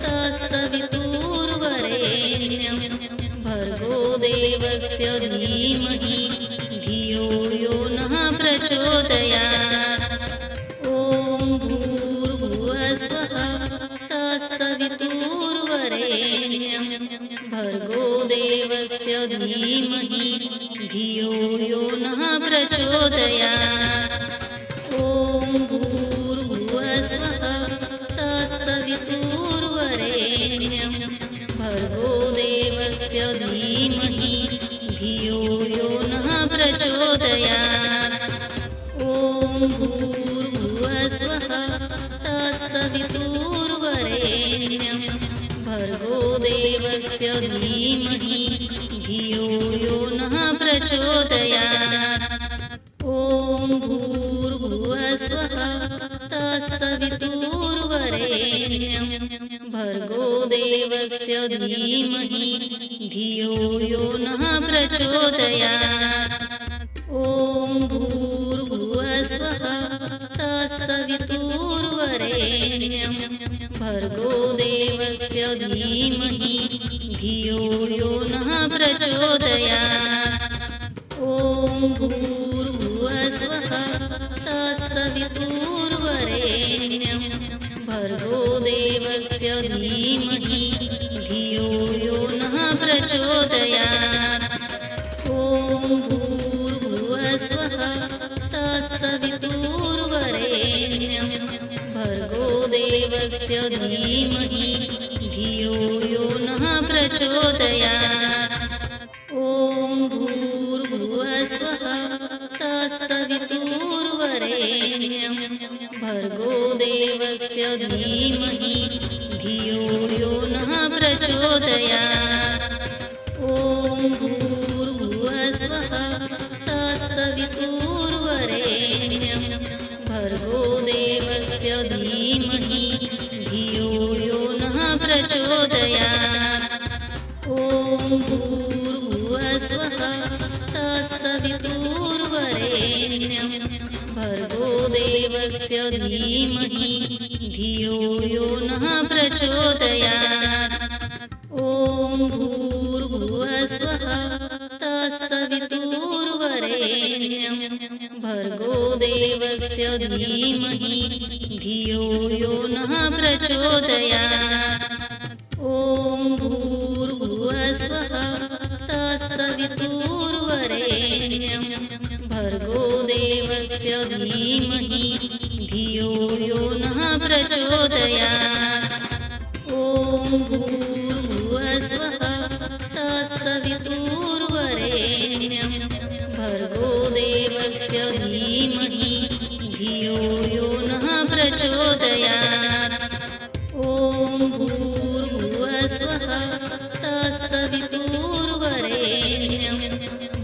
तत्सवितुर्वरेण्यं भर्गोदेवस्य धीमहि धियो यो नः प्रचोदयात्। ॐ भूर्भुवस्वः तत्सवितुर्वरेण्यं भर्गोदेवस्य धीमहि धियो यो नः प्रचोदयात्। ॐ भूर्भुवस्वः तत्सवितुर्वरेण्यं भर्गोदेवस्य धीमहि धियो यो नः प्रचोदयात्। ॐ भूर्भुवस्वः तत्सवितुर्वरेण्यं भर्गोदेवस्य धीमहि धियो यो नः प्रचोदयात्। ॐ भूर्भुवस्वः तत्सवितुर्वरेण्यं भर्गोदेवस्य धीमहि धियो यो नः प्रचोदयात्। ॐ भूर्भुवस्वः तत्सवितुर्वरेण्यं भर्गोदेवस्य धीमहि धियो यो नः प्रचोदयात्। ॐ भूर्भुवस्वः तत्सवितुर्वरेण्यं भर्गोदेवस्य धीमहि धियो यो नः प्रचोदयात्। ॐ भूर्भुवस्वः तत्सवितुर्वरेण्यं भर्गोदेवस्य धीमहि धियो यो नः प्रचोदयात्। ॐ भूर्भुवस्वः तत्सवितुर्वरेण्यं भर्गोदेवस्य धीमहि धियो यो नः प्रचोदयात्। ॐ भूर्भुवस्वः तत्सवितुर्वरेण्यं भर्गोदेवस्य धीमहि धियो यो नः प्रचोदयात्। ॐ भूर्भुवस्वः तत्सवितुर्वरेण्यं भर्गोदेवस्य धीमहि धियो यो नः प्रचोदयात्। ॐ भूर्भुवस्वः तत्सवितुर्वरेण्यं भर्गोदेवस्य धीमहि धियो यो नः प्रचोदयात्। ॐ भूर्भुवस्वः तत्सवितुर्वरेण्यं भर्गोदेवस्य धीमहि धियो यो नः प्रचोदयात्। ॐ भूर्भुवस्वः तत्सवितुर्वरेण्यं भर्गोदेवस्य धीमहि धियो यो नः प्रचोदयात्। ॐ भूर्भुवस्वः तत्सवितुर्वरेण्यं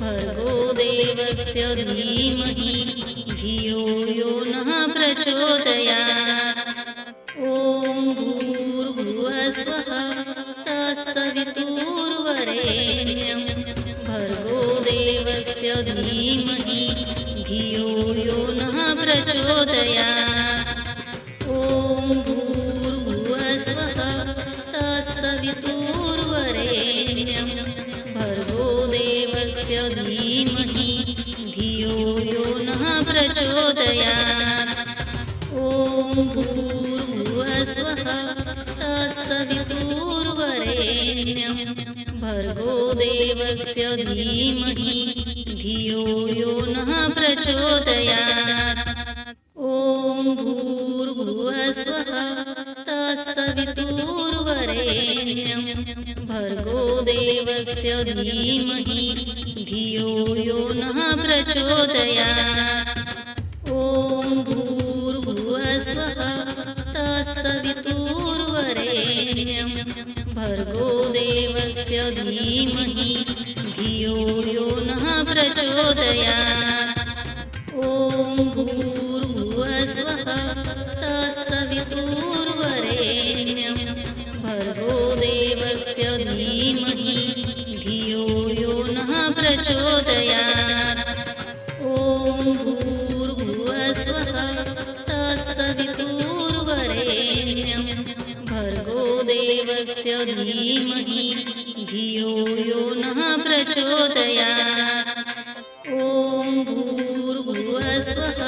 भर्गोदेवस्य धीमहि धियो यो नः प्रचोदयात्। प्रचोदयात्। ॐ भूर्भुवस्वः तत्सवितुर्वरेण्यं भर्गो देवस्य धीमहि धियो यो नः प्रचोदयात्। ॐ भूर्भुवस्वः तत्सवितुर्वरेण्यं भर्गो देवस्य धीमहि धियो यो नः प्रचोदयात्। ॐ भूर्भुवस्वः तत्सवितुर्वरेण्यं भर्गो देवस्य धीमहि धियो यो नः प्रचोदयात्। ॐ भूर्भुवस्वः तत्सवितुर्वरेण्यं भर्गो देवस्य धीमहि धियो यो नः प्रचोदयात्। ॐ भूर्भुवस्वः तत्सवितुर्वरेण्यं भर्गो देवस्य धीमहि धियो यो नः प्रचोदयात्। ॐ भूर्भुवस्वः तत्सवितुर्वरेण्यं भर्गो देवस्य धीमहि धियो यो नः प्रचोदयात्। ॐ भूर्भुवस्वः तत्सवितुर्वरेण्यं भर्गो देवस्य धीमहि धियो यो नः प्रचोदयात्। ॐ भूर्भुवस्वः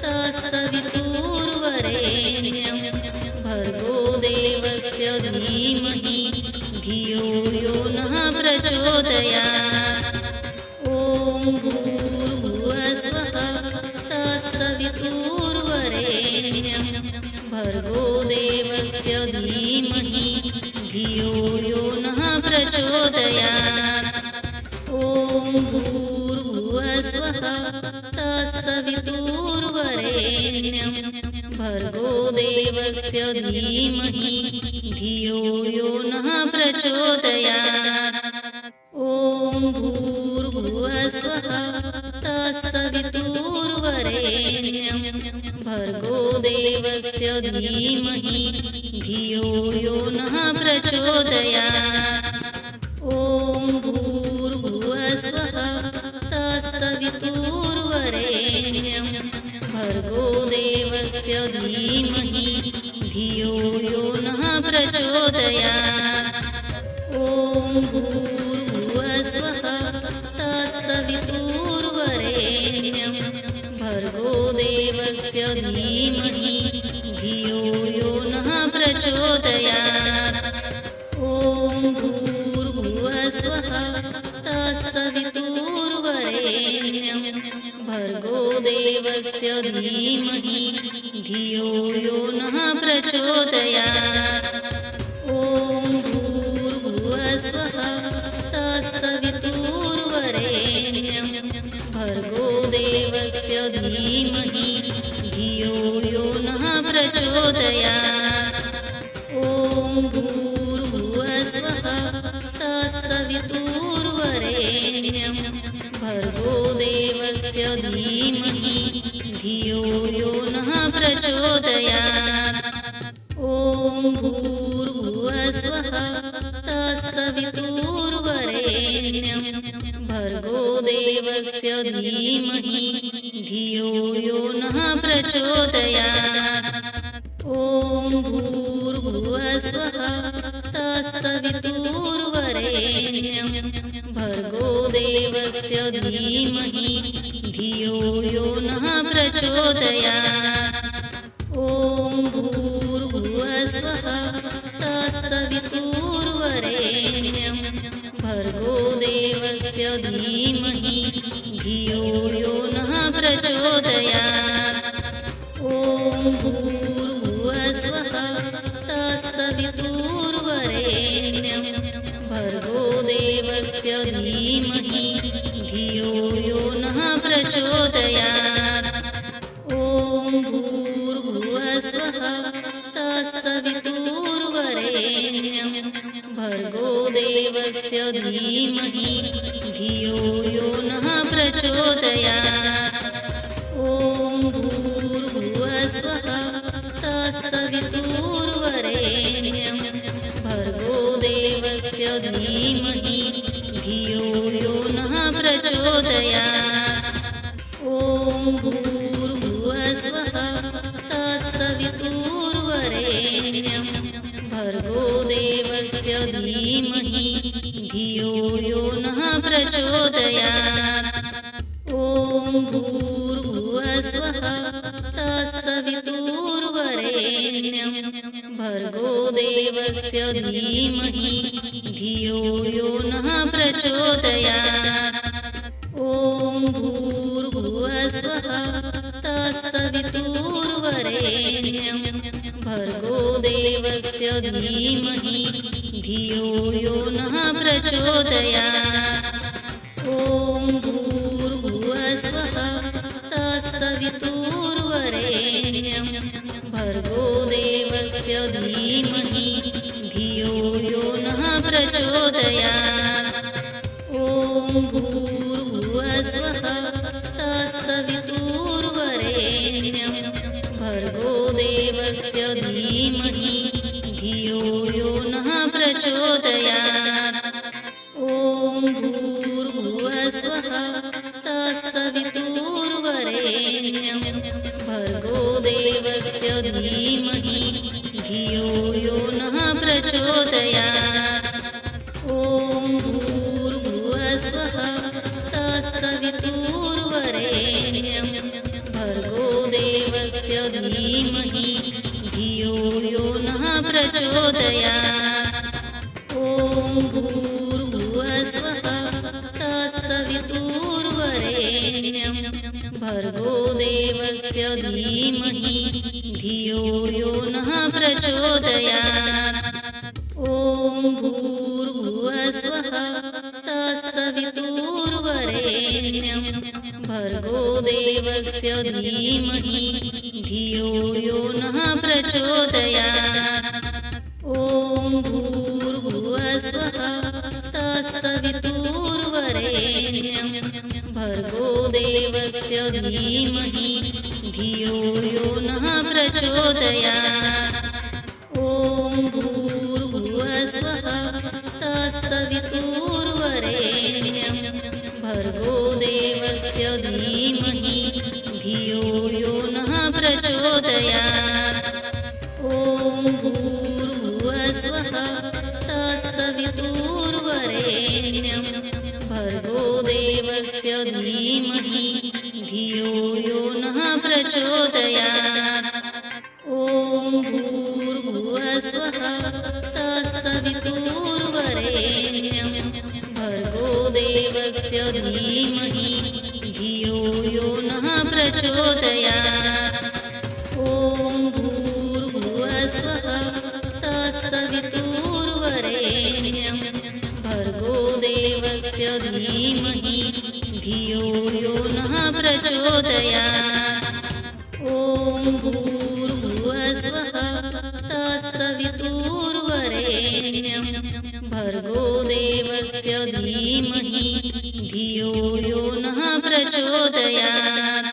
तत्सवितुर्वरेण्यं भर्गो देवस्य धीमहि धियो यो नः प्रचोदयात्। ॐ भूर्भुवस्वः तत्सवितुर्वरेण्यं भर्गो देवस्य धीमहि धियो यो नः प्रचोदयात्। ॐ भूर्भुवस्वः तत्सवितुर्वरेण्यं भर्गो देवस्य धीमहि धियो यो नः प्रचोदयात्। ॐ भूर्भुवस्वः तत्सवितुर्वरेण्यं भर्गो देवस्य धीमहि धियो यो नः प्रचोदयात्। ॐ भूर्भुवस्वः तत्सवितुर्वरेण्यं भर्गो देवस्य धीमहि धियो यो नः प्रचोदयात्। ॐ भूर्भुवस्वः तत्सवितुर्वरेण्यं भर्गो देवस्य धीमहि धियो यो नः प्रचोदयात्। ॐ भूर्भुवस्वः तत्सवितुर्वरेण्यं भर्गो देवस्य धीमहि धियो यो नः प्रचोदयात्। ॐ भूर्भुवस्वः तत्सवितुर्वरेण्यं भर्गो देवस्य धीमहि धियो यो नः प्रचोदयात्। ॐ भूर्भुवस्वः तत्सवितुर्वरेण्यं भर्गो देवस्य धीमहि धियो यो नः प्रचोदयात्। ॐ भूर्भुवस्वः तत्सवितुर्वरेण्यं भर्गो देवस्य धीमहि धियो यो नः प्रचोदयात्। ॐ भूर्भुवस्वः तत्सवितुर्वरेण्यं भर्गो देवस्य धीमहि धियो यो नः प्रचोदयात्। ॐ भूर्भुवस्वः तत्सवितुर्वरेण्यं भर्गो देवस्य धीमहि धियो यो नः प्रचोदयात्। ॐ भूर्भुवस्वः तत्सवितुर्वरेण्यं भर्गो देवस्य धीमहि धियो यो नः प्रचोदयात्। ॐ भूर्भुवस्वः तत्सवितुर्वरेण्यं भर्गो देवस्य धीमहि धियो यो नः प्रचोदयात्। ॐ भूर्भुवस्वः स्वः तत्सवितुर्वरेण्यं भर्गो देवस्य धीमहि धियो यो नः प्रचोदयात्। ॐ भूर्भुवः स्वः तत्सवितुर्वरेण्यं भर्गो देवस्य धीमहि धियो यो नः प्रचोदयात्। ॐ भूर्भुवः स्वः तत्सवितुर्वरेण्यं भर्गो देवस्य धीमहि धियो यो नः प्रचोदयात्। ॐ भूर्भुवः स्वः तत्सवितुर्वरेण्यं भर्गो देवस्य धीमहि धियो यो नः प्रचोदयात्। ॐ भूर्भुवः स्वः तत्सवितुर्वरेण्यं भर्गो देवस्य धीमहि धियो यो नः प्रचोदयात्। ॐ भूर्भुवः स्वः तत्सवितुर्वरेण्यं भर्गो देवस्य धीमहि धियो यो नः प्रचोदयात्। ॐ भूर्भुवः स्वः तत्सवितुर्वरेण्यं भर्गो देवस्य धीमहि धियो यो नः प्रचोदयात्। ॐ भूर्भुवः स्वः तत्सवितुर्वरेण्यं भर्गो देवस्य धीमहि धियो यो नः प्रचोदयात्। ॐ भूर्भुवः स्वः तत्सवितुर्वरेण्यं भर्गो देवस्य धीमहि धियो यो नः प्रचोदयात्। ॐ भूर्भुवः स्वः तत्सवितुर्वरेण्यं भर्गो देवस्य धीमहि धियो यो नः प्रचोदयात्। ॐ भूर्भुवः स्वः तत्सवितुर्वरेण्यं भर्गो देवस्य धीमहि धियो यो नः प्रचोदयात्। ॐ भूर्भुवः स्वः तत्सवितुर्वरेण्यं भर्गो देवस्य धीमहि धियो यो नः प्रचोदयात्। ॐ भूर्भुवः स्वः तत्सवितुर्वरेण्यं भर्गो देवस्य धीमहि धियो यो नः प्रचोदयात्। ॐ भूर्भुवः स्वः तत्सवितुर्वरेण्यं भर्गो देवस्य धीमहि धियो यो नः प्रचोदयात्। ॐ भूर्भुवः स्वः तत्सवितुर्वरेण्यं भर्गो देवस्य धीमहि धियो यो नः प्रचोदयात्। ॐ भूर्भुवः स्वः तत्सवितुर्वरेण्यं भर्गो देवस्य धीमहि धियो यो नः प्रचोदयात्।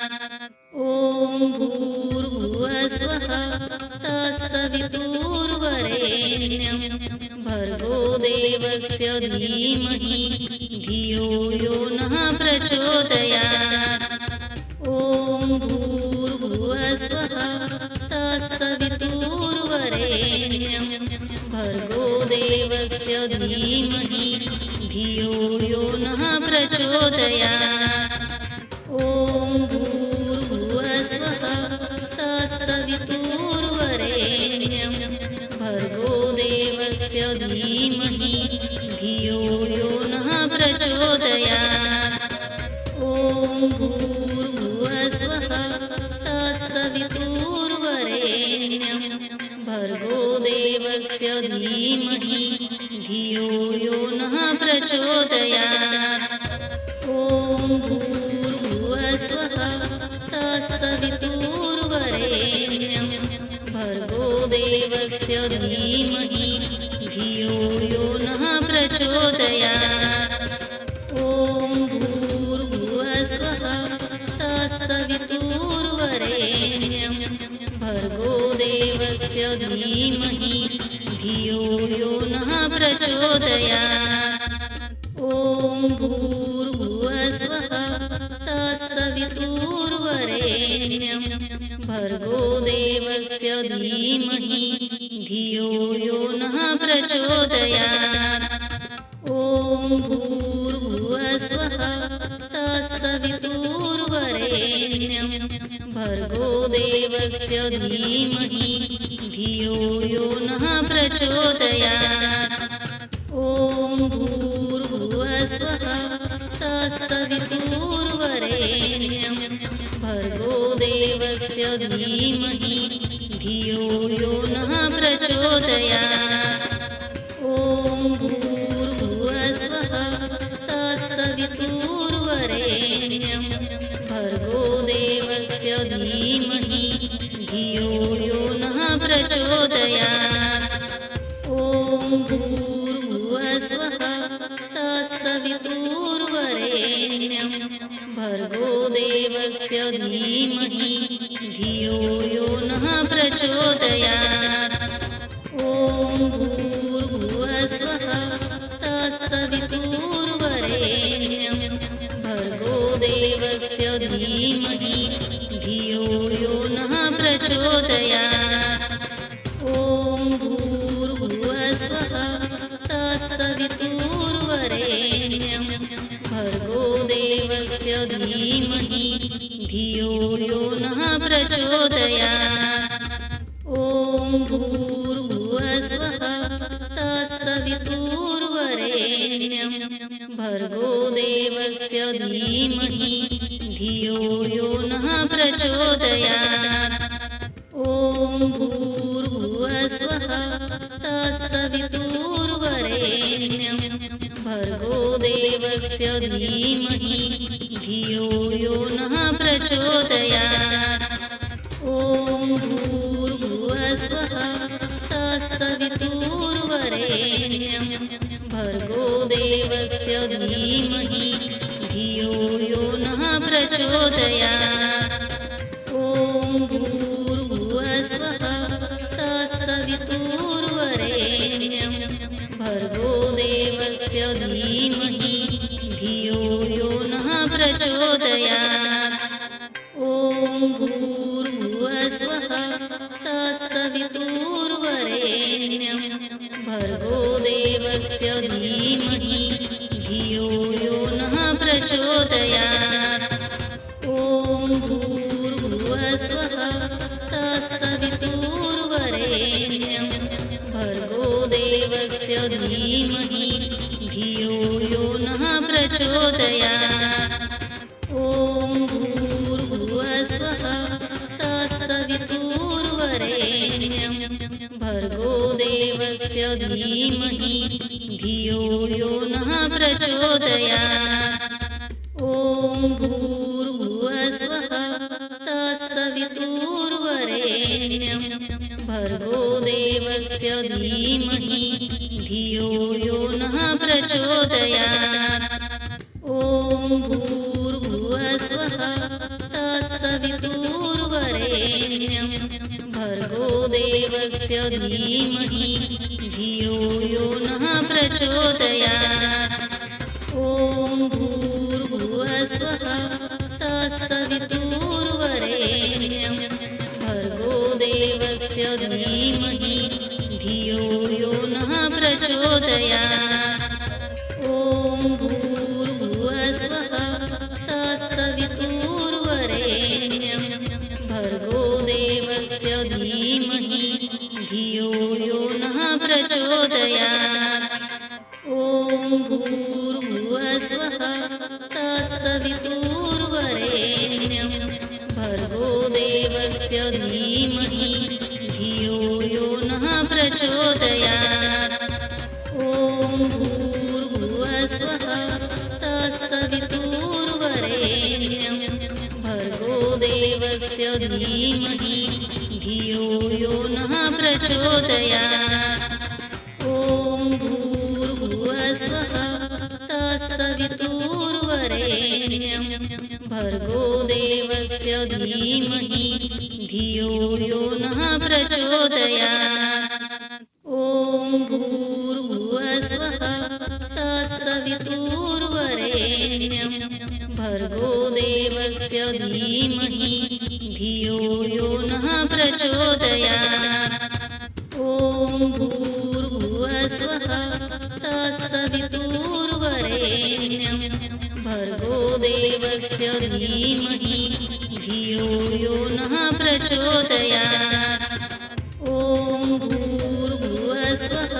ॐ भूर्भुवः स्वः तत्सवितुर्वरेण्यं भर्गो देवस्य धीमहि धियो यो नः प्रचोदयात्। ॐ भूर्भुवः स्वः तत्सवितुर्वरेण्यं भर्गो देवस्य धीमहि धियो यो नः प्रचोदयात्। ॐ भूर्भुवः स्वः तत्सवितुर्वरेण्यं भर्गो देवस्य धीमहि धियो यो नः प्रचोदयात्। ॐ भूर्भुवः स्वः तत्सवितुर्वरेण्यं भर्गो देवस्य धीमहि धियो यो नः प्रचोदयात्। ॐ भूर्भुवः स्वः तत्सवितुर्वरेण्यं भर्गो देवस्य धीमहि धियो यो नः प्रचोदयात्। ॐ भूर्भुवः स्वः तत्सवितुर्वरेण्यं भर्गो देवस्य धीमहि धियो यो नः प्रचोदयात्। ॐ भूर्भुवस्वः तत्सवितुर्वरेण्यं भर्गो देवस्य धीमहि धियो यो नः प्रचोदयात्। ॐ भूर्भुवस्वः तत्सवितुर्वरेण्यं भर्गो देवस्य धीमहि धियो यो नः प्रचोदयात्। ॐ भूर्भुवस्वः तत्सवितुर्वरेण्यं भर्गो देवस्य धीमहि धियो यो नः प्रचोदयात्। ॐ भूर्भुवस्वः तत्सवितुर्वरेण्यं भर्गो देवस्य धीमहि धियो यो नः प्रचोदयात्। ॐ भूर्भुवस्वः तत्सवितुर्वरेण्यं भर्गो देवस्य धीमहि धियो यो नः प्रचोदयात्। ॐ भूर्भुवस्वः तत्सवितुर्वरेण्यं भर्गो देवस्य धीमहि धियो यो नः प्रचोदयात्। ॐ भूर्भुवस्वः तत्सवितुर्वरेण्यं भर्गो देवस्य धीमहि धियो यो नः प्रचोदयात्। ॐ भूर्भुवस्वः तत्सवितुर्वरेण्यं भर्गो देवस्य धीमहि धियो यो नः प्रचोदयात्। ॐ भूर्भुवस्वः तत्सवितुर्वरेण्यं भर्गो देवस्य धीमहि धियो यो नः प्रचोदयात्। ॐ भूर्भुवस्वः तत्सवितुर्वरेण्यं भर्गो देवस्य धीमहि धियो यो नः प्रचोदयात्। ॐ भूर्भुवस्वः तत्सवितुर्वरेण्यं भर्गो देवस्य धीमहि धियो यो नः प्रचोदयात्। ॐ भूर्भुवस्वः तत्सवितुर्वरेण्यं भर्गो देवस्य धीमहि धियो यो नः प्रचोदयात्। ॐ भूर्भुवस्वः तत्सवितुर्वरेण्यं भर्गो देवस्य धीमहि धियो यो नः प्रचोदयात्। ॐ भूर्भुवस्वः तत्सवितुर्वरेण्यं भर्गो देवस्य धीमहि धियो यो नः प्रचोदयात्। ॐ भूर्भुवस्वः तत्सवितुर्वरेण्यं भर्गो देवस्य धीमहि धियो यो नः प्रचोदयात्। ॐ भूर्भुवस्वः तत्सवितुर्वरेण्यं भर्गो देवस्य धीमहि धियो यो नः प्रचोदयात्। ॐ भूर्भुवस्वः तत्सवितुर्वरेण्यं भर्गो देवस्य धीमहि धियो यो नः प्रचोदयात्। ॐ भूर्भुवस्वः तत्सवितुर्वरेण्यं भर्गो देवस्य धीमहि धियो यो नः प्रचोदयात्। ॐ भूर्भुवस्वः तत्सवितुर्वरेण्यं भर्गो देवस्य धीमहि धियो यो नः प्रचोदयात्। ॐ भूर्भुवस्वः तत्सवितुर्वरेण्यं भर्गो देवस्य धीमहि धियो यो नः प्रचोदयात्। ॐ भूर्भुवस्वः तत्सवितुर्वरेण्यं भर्गो देवस्य धीमहि धियो यो नः प्रचोदयात्। ॐ भूर्भुवस्वः तत्सवितुर्वरेण्यं भर्गो देवस्य धीमहि धियो यो नः प्रचोदयात्। ॐ भूर्भुवस्वः तत्सवितुर्वरेण्यं भर्गो देवस्य धीमहि धियो यो नः प्रचोदयात्। ॐ भूर्भुवस्वः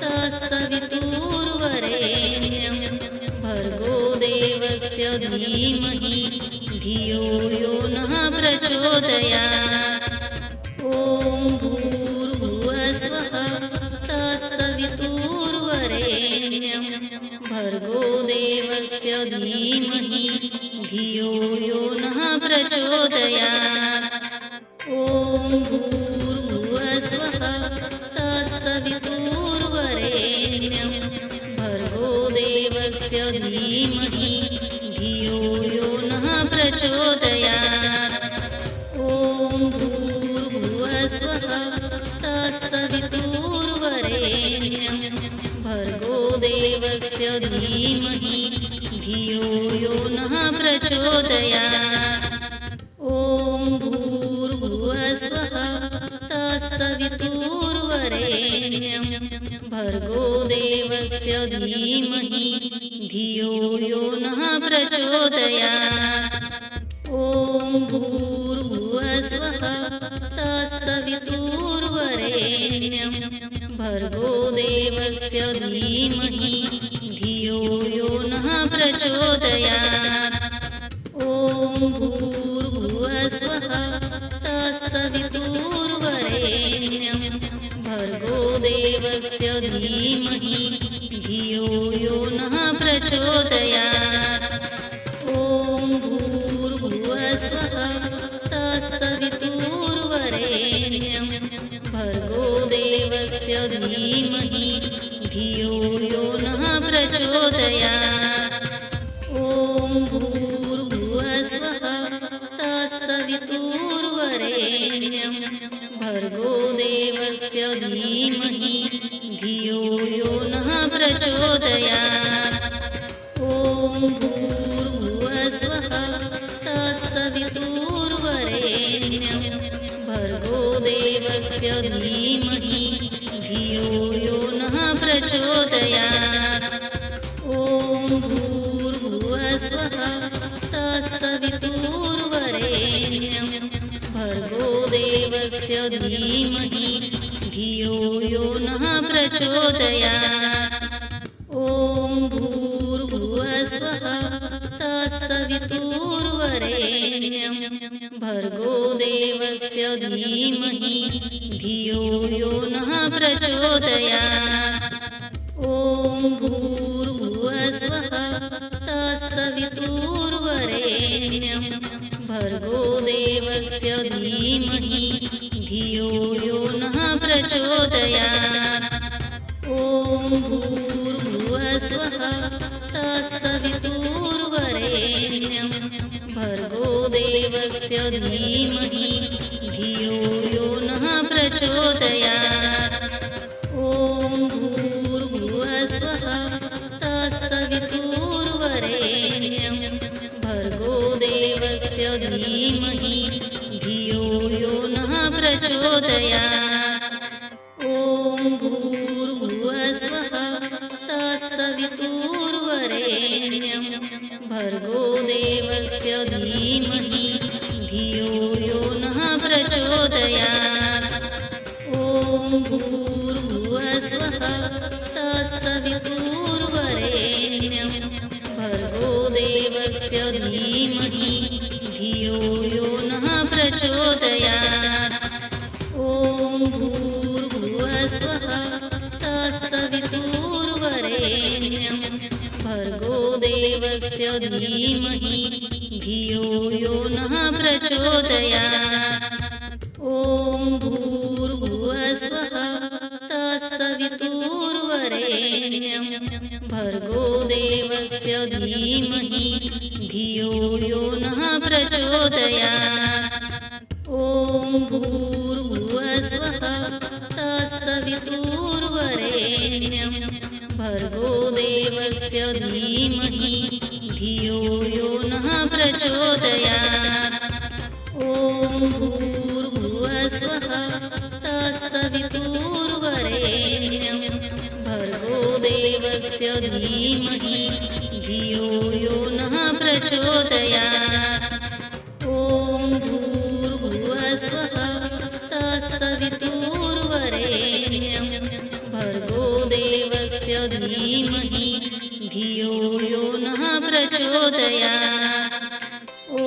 तत्सवितुर्वरेण्यं भर्गो देवस्य धीमहि धियो यो नः प्रचोदयात्। ॐ भूर्भुवस्वः तत्सवितुर्वरेण्यं भर्गो देवस्य धीमहि धियो यो नः प्रचोदयात्। ॐ भूर्भुवस्वः तत्सवितुर्वरेण्यं भर्गो देवस्य धीमहि धियो यो नः प्रचोदयात्। ॐ भूर्भुवस्वः तत्सवितुर्वरेण्यं भर्गो देवस्य धीमहि धियो यो नः प्रचोदयात्। ॐ भूर्भुवस्वः तत्सवितुर्वरेण्यं भर्गो देवस्य धीमहि धियो यो नः प्रचोदयात्। ॐ भूर्भुवस्वः तत्सवितुर्वरेण्यं भर्गो देवस्य धीमहि धियो यो नः प्रचोदयात्। ॐ भूर्भुवस्वः तत्सवितुर्वरेण्यं भर्गो देवस्य धीमहि धियो यो नः प्रचोदयात्। ॐ भूर्भुवस्वः तत्सवितुर्वरेण्यं भर्गो देवस्य धीमहि धियो यो नः प्रचोदयात्। ॐ भूर्भुवस्वः तत्सवितुर्वरेण्यं भर्गो देवस्य धीमहि धियो यो नः प्रचोदयात्। ॐ भूर्भुवस्वः तत्सवितुर्वरेण्यं भर्गो देवस्य धीमहि धियो यो नः प्रचोदयात्। ॐ भूर्भुवस्वः तत्सवितुर्वरेण्यं भर्गो देवस्य धीमहि धियो यो नः प्रचोदयात्। ॐ भूर्भुवस्वः तत्सवितुर्वरेण्यं भर्गो देवस्य धीमहि धियो यो नः प्रचोदयात्। ॐ भूर्भुवस्वः तत्सवितुर्वरेण्यं भर्गो देवस्य धीमहि धियो यो नः प्रचोदयात्। ॐ भूर्भुवस्वः तत्सवितुर्वरेण्यं भर्गो देवस्य धीमहि धियो यो नः प्रचोदयात्। ॐ भूर्भुवस्वः तत्सवितुर्वरेण्यं भर्गो देवस्य धीमहि धियो यो नः प्रचोदयात्। ॐ भूर्भुवस्वः तत्सवितुर्वरेण्यं भर्गो देवस्य धीमहि धियो यो नः प्रचोदयात्। ॐ भूर्भुवस्वः तत्सवितुर्वरेण्यं भर्गो देवस्य धीमहि धियो यो नः प्रचोदयात्। ॐ भूर्भुवस्वः तत्सवितुर्वरेण्यं भर्गो देवस्य धीमहि धियो यो नः प्रचोदयात्। ॐ भूर्भुवस्वः तत्सवितुर्वरेण्यं भर्गो देवस्य धीमहि धियो यो नः प्रचोदयात्। ॐ ॐ भूर्भुवस्वः तत्सवितुर्वरेण्यं भर्गो देवस्य धीमहि धियो यो नः प्रचोदयात्। ॐ भूर्भुवस्वः तत्सवितुर्वरेण्यं भर्गो देवस्य धीमहि धियो यो नः प्रचोदयात्। ॐ भूर्भुवस्वः तत्सवितुर्वरेण्यं भर्गो देवस्य धीमहि धियो यो नः प्रचोदयात्। ॐ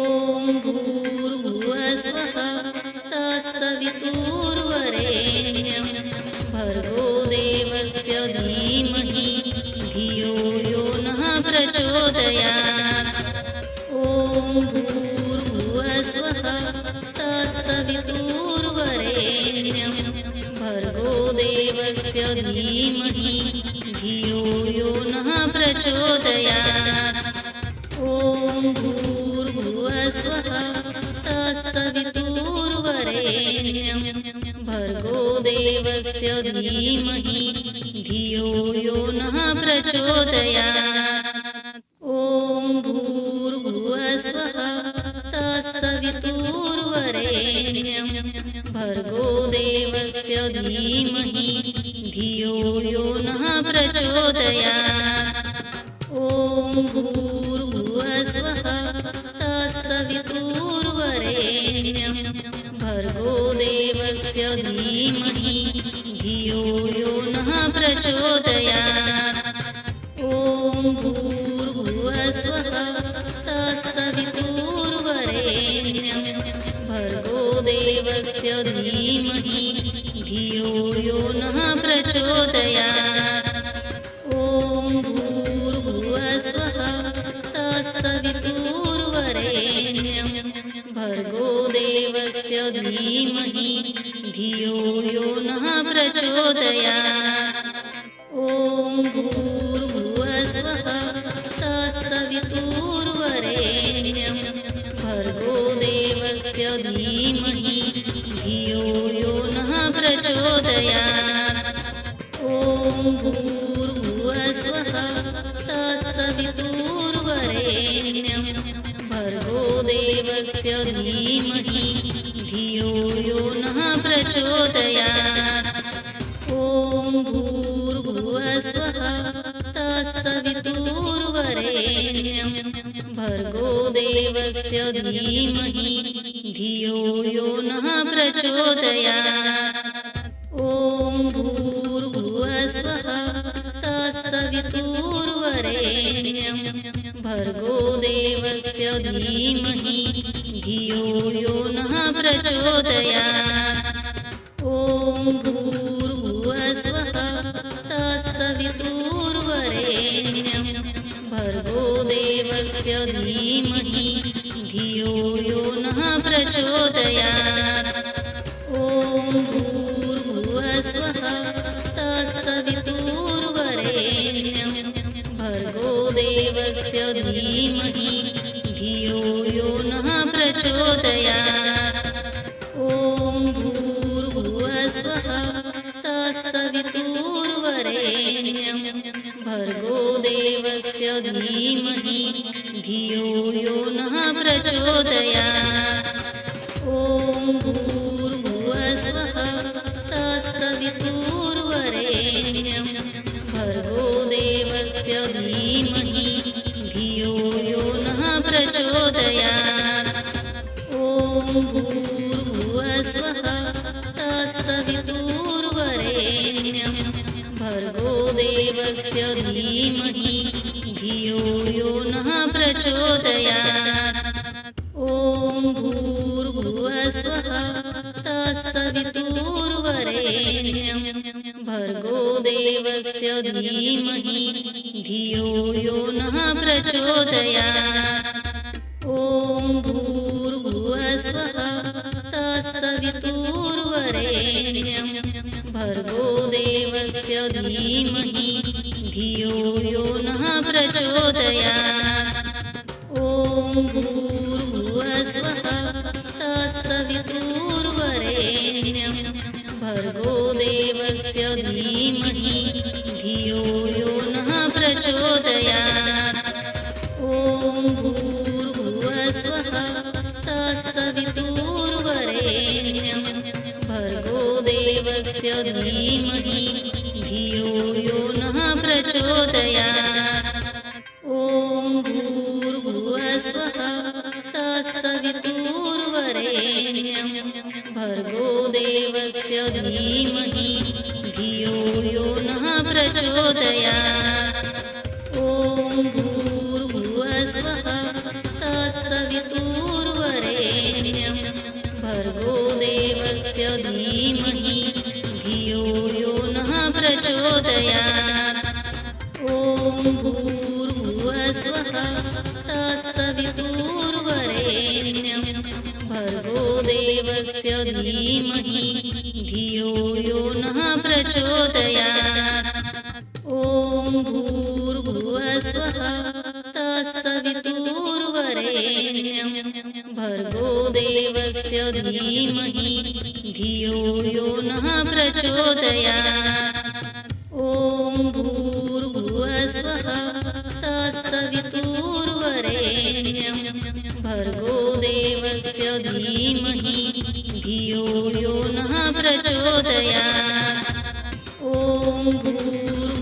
भूर्भुवस्वः तत्सवितुर्वरेण्यं भर्गो देवस्य धीमहि धियो यो नः प्रचोदयात्। ॐ भूर्भुवस्वः तत्सवितुर्वरेण्यं भर्गो देवस्य धीमहि धियो यो नः प्रचोदयात्। ॐ भूर्भुवस्वः तत्सवितुर्वरेण्यं भर्गो देवस्य धीमहि धियो यो नः प्रचोदयात्। ॐ भूर्भुवस्वः तत्सवितुर्वरेण्यं भर्गो देवस्य धीमहि धियो यो नः प्रचोदयात्। ॐ भूर्भुवस्वः तत्सवितुर्वरेण्यं भर्गो देवस्य धीमहि धियो यो नः प्रचोदयात्। ॐ भूर्भुवस्वः तत्सवितुर्वरेण्यं भर्गो देवस्य धीमहि धियो यो नः प्रचोदयात्। ॐ भूर्भुवस्वः तत्सवितुर्वरेण्यं भर्गो देवस्य धीमहि धियो यो नः प्रचोदयात्। ॐ भूर्भुवस्वः तत्सवितुर्वरेण्यं भर्गो देवस्य धीमहि धियो यो नः प्रचोदयात्। ॐ भूर्भुवस्वः तत्सवितुर्वरेण्यं भर्गो देवस्य धीमहि धियो यो नः प्रचोदयात्। ॐ भूर्भुवस्वः तत्सवितुर्वरेण्यं भर्गो देवस्य धीमहि धियो यो नः प्रचोदयात्। ॐ भूर्भुवस्वः तत्सवितुर्वरेण्यं भर्गो देवस्य धीमहि धियो यो नः प्रचोदयात्। ॐ भूर्भुवस्वः तत्सवितुर्वरेण्यं भर्गो देवस्य धीमहि धियो यो नः प्रचोदयात्। ॐ भूर्भुवस्वः तत्सवितुर्वरेण्यं भर्गो देवस्य धीमहि धियो यो नः प्रचोदयात्। ॐ भूर्भुवस्वः तत्सवितुर्वरेण्यं भर्गो देवस्य धीमहि धियो यो नः प्रचोदयात्। ॐ भूर्भुवस्वः तत्सवितुर्वरेण्यं भर्गो देवस्य धीमहि धियो यो नः प्रचोदयात्। ॐ भूर्भुवस्वः तत्सवितुर्वरेण्यं भर्गो देवस्य धीमहि धियो यो नः प्रचोदयात्। ॐ भूर्भुवस्वः तत्सवितुर्वरेण्यं भर्गो देवस्य धीमहि धियो यो नः प्रचोदयात्। ॐ भूर्भुवस्वः तत्सवितुर्वरेण्यं भर्गो देवस्य धीमहि धियो यो नः प्रचोदयात्। ॐ भूर्भुवस्वः तत्सवितुर्वरेण्यं भर्गो देवस्य धीमहि धियो यो नः प्रचोदयात्। ॐ भूर्भुवः स्वः तत्सवितुर्वरेण्यं भर्गो देवस्य धीमहि धियो यो नः प्रचोदयात्। ॐ भूर्भुवः स्वः तत्सवितुर्वरेण्यं भर्गो देवस्य धीमहि धियो यो नः प्रचोदयात्। ॐ भूर्भुवः स्वः तत्सवितुर्वरेण्यं भर्गो देवस्य धीमहि धियो यो नः प्रचोदयात्। ॐ भूर्भुवः स्वः तत्सवितुर्वरेण्यं भर्गो देवस्य धीमहि धियो यो नः प्रचोदयात्। ॐ भूर्भुवः स्वः तत्सवितुर्वरेण्यं भर्गो देवस्य धीमहि धियो यो नः प्रचोदयात्। ॐ भूर्भुवः स्वः तत्सवितुर्वरेण्यं भर्गो देवस्य धीमहि धियो यो नः प्रचोदयात्। ॐ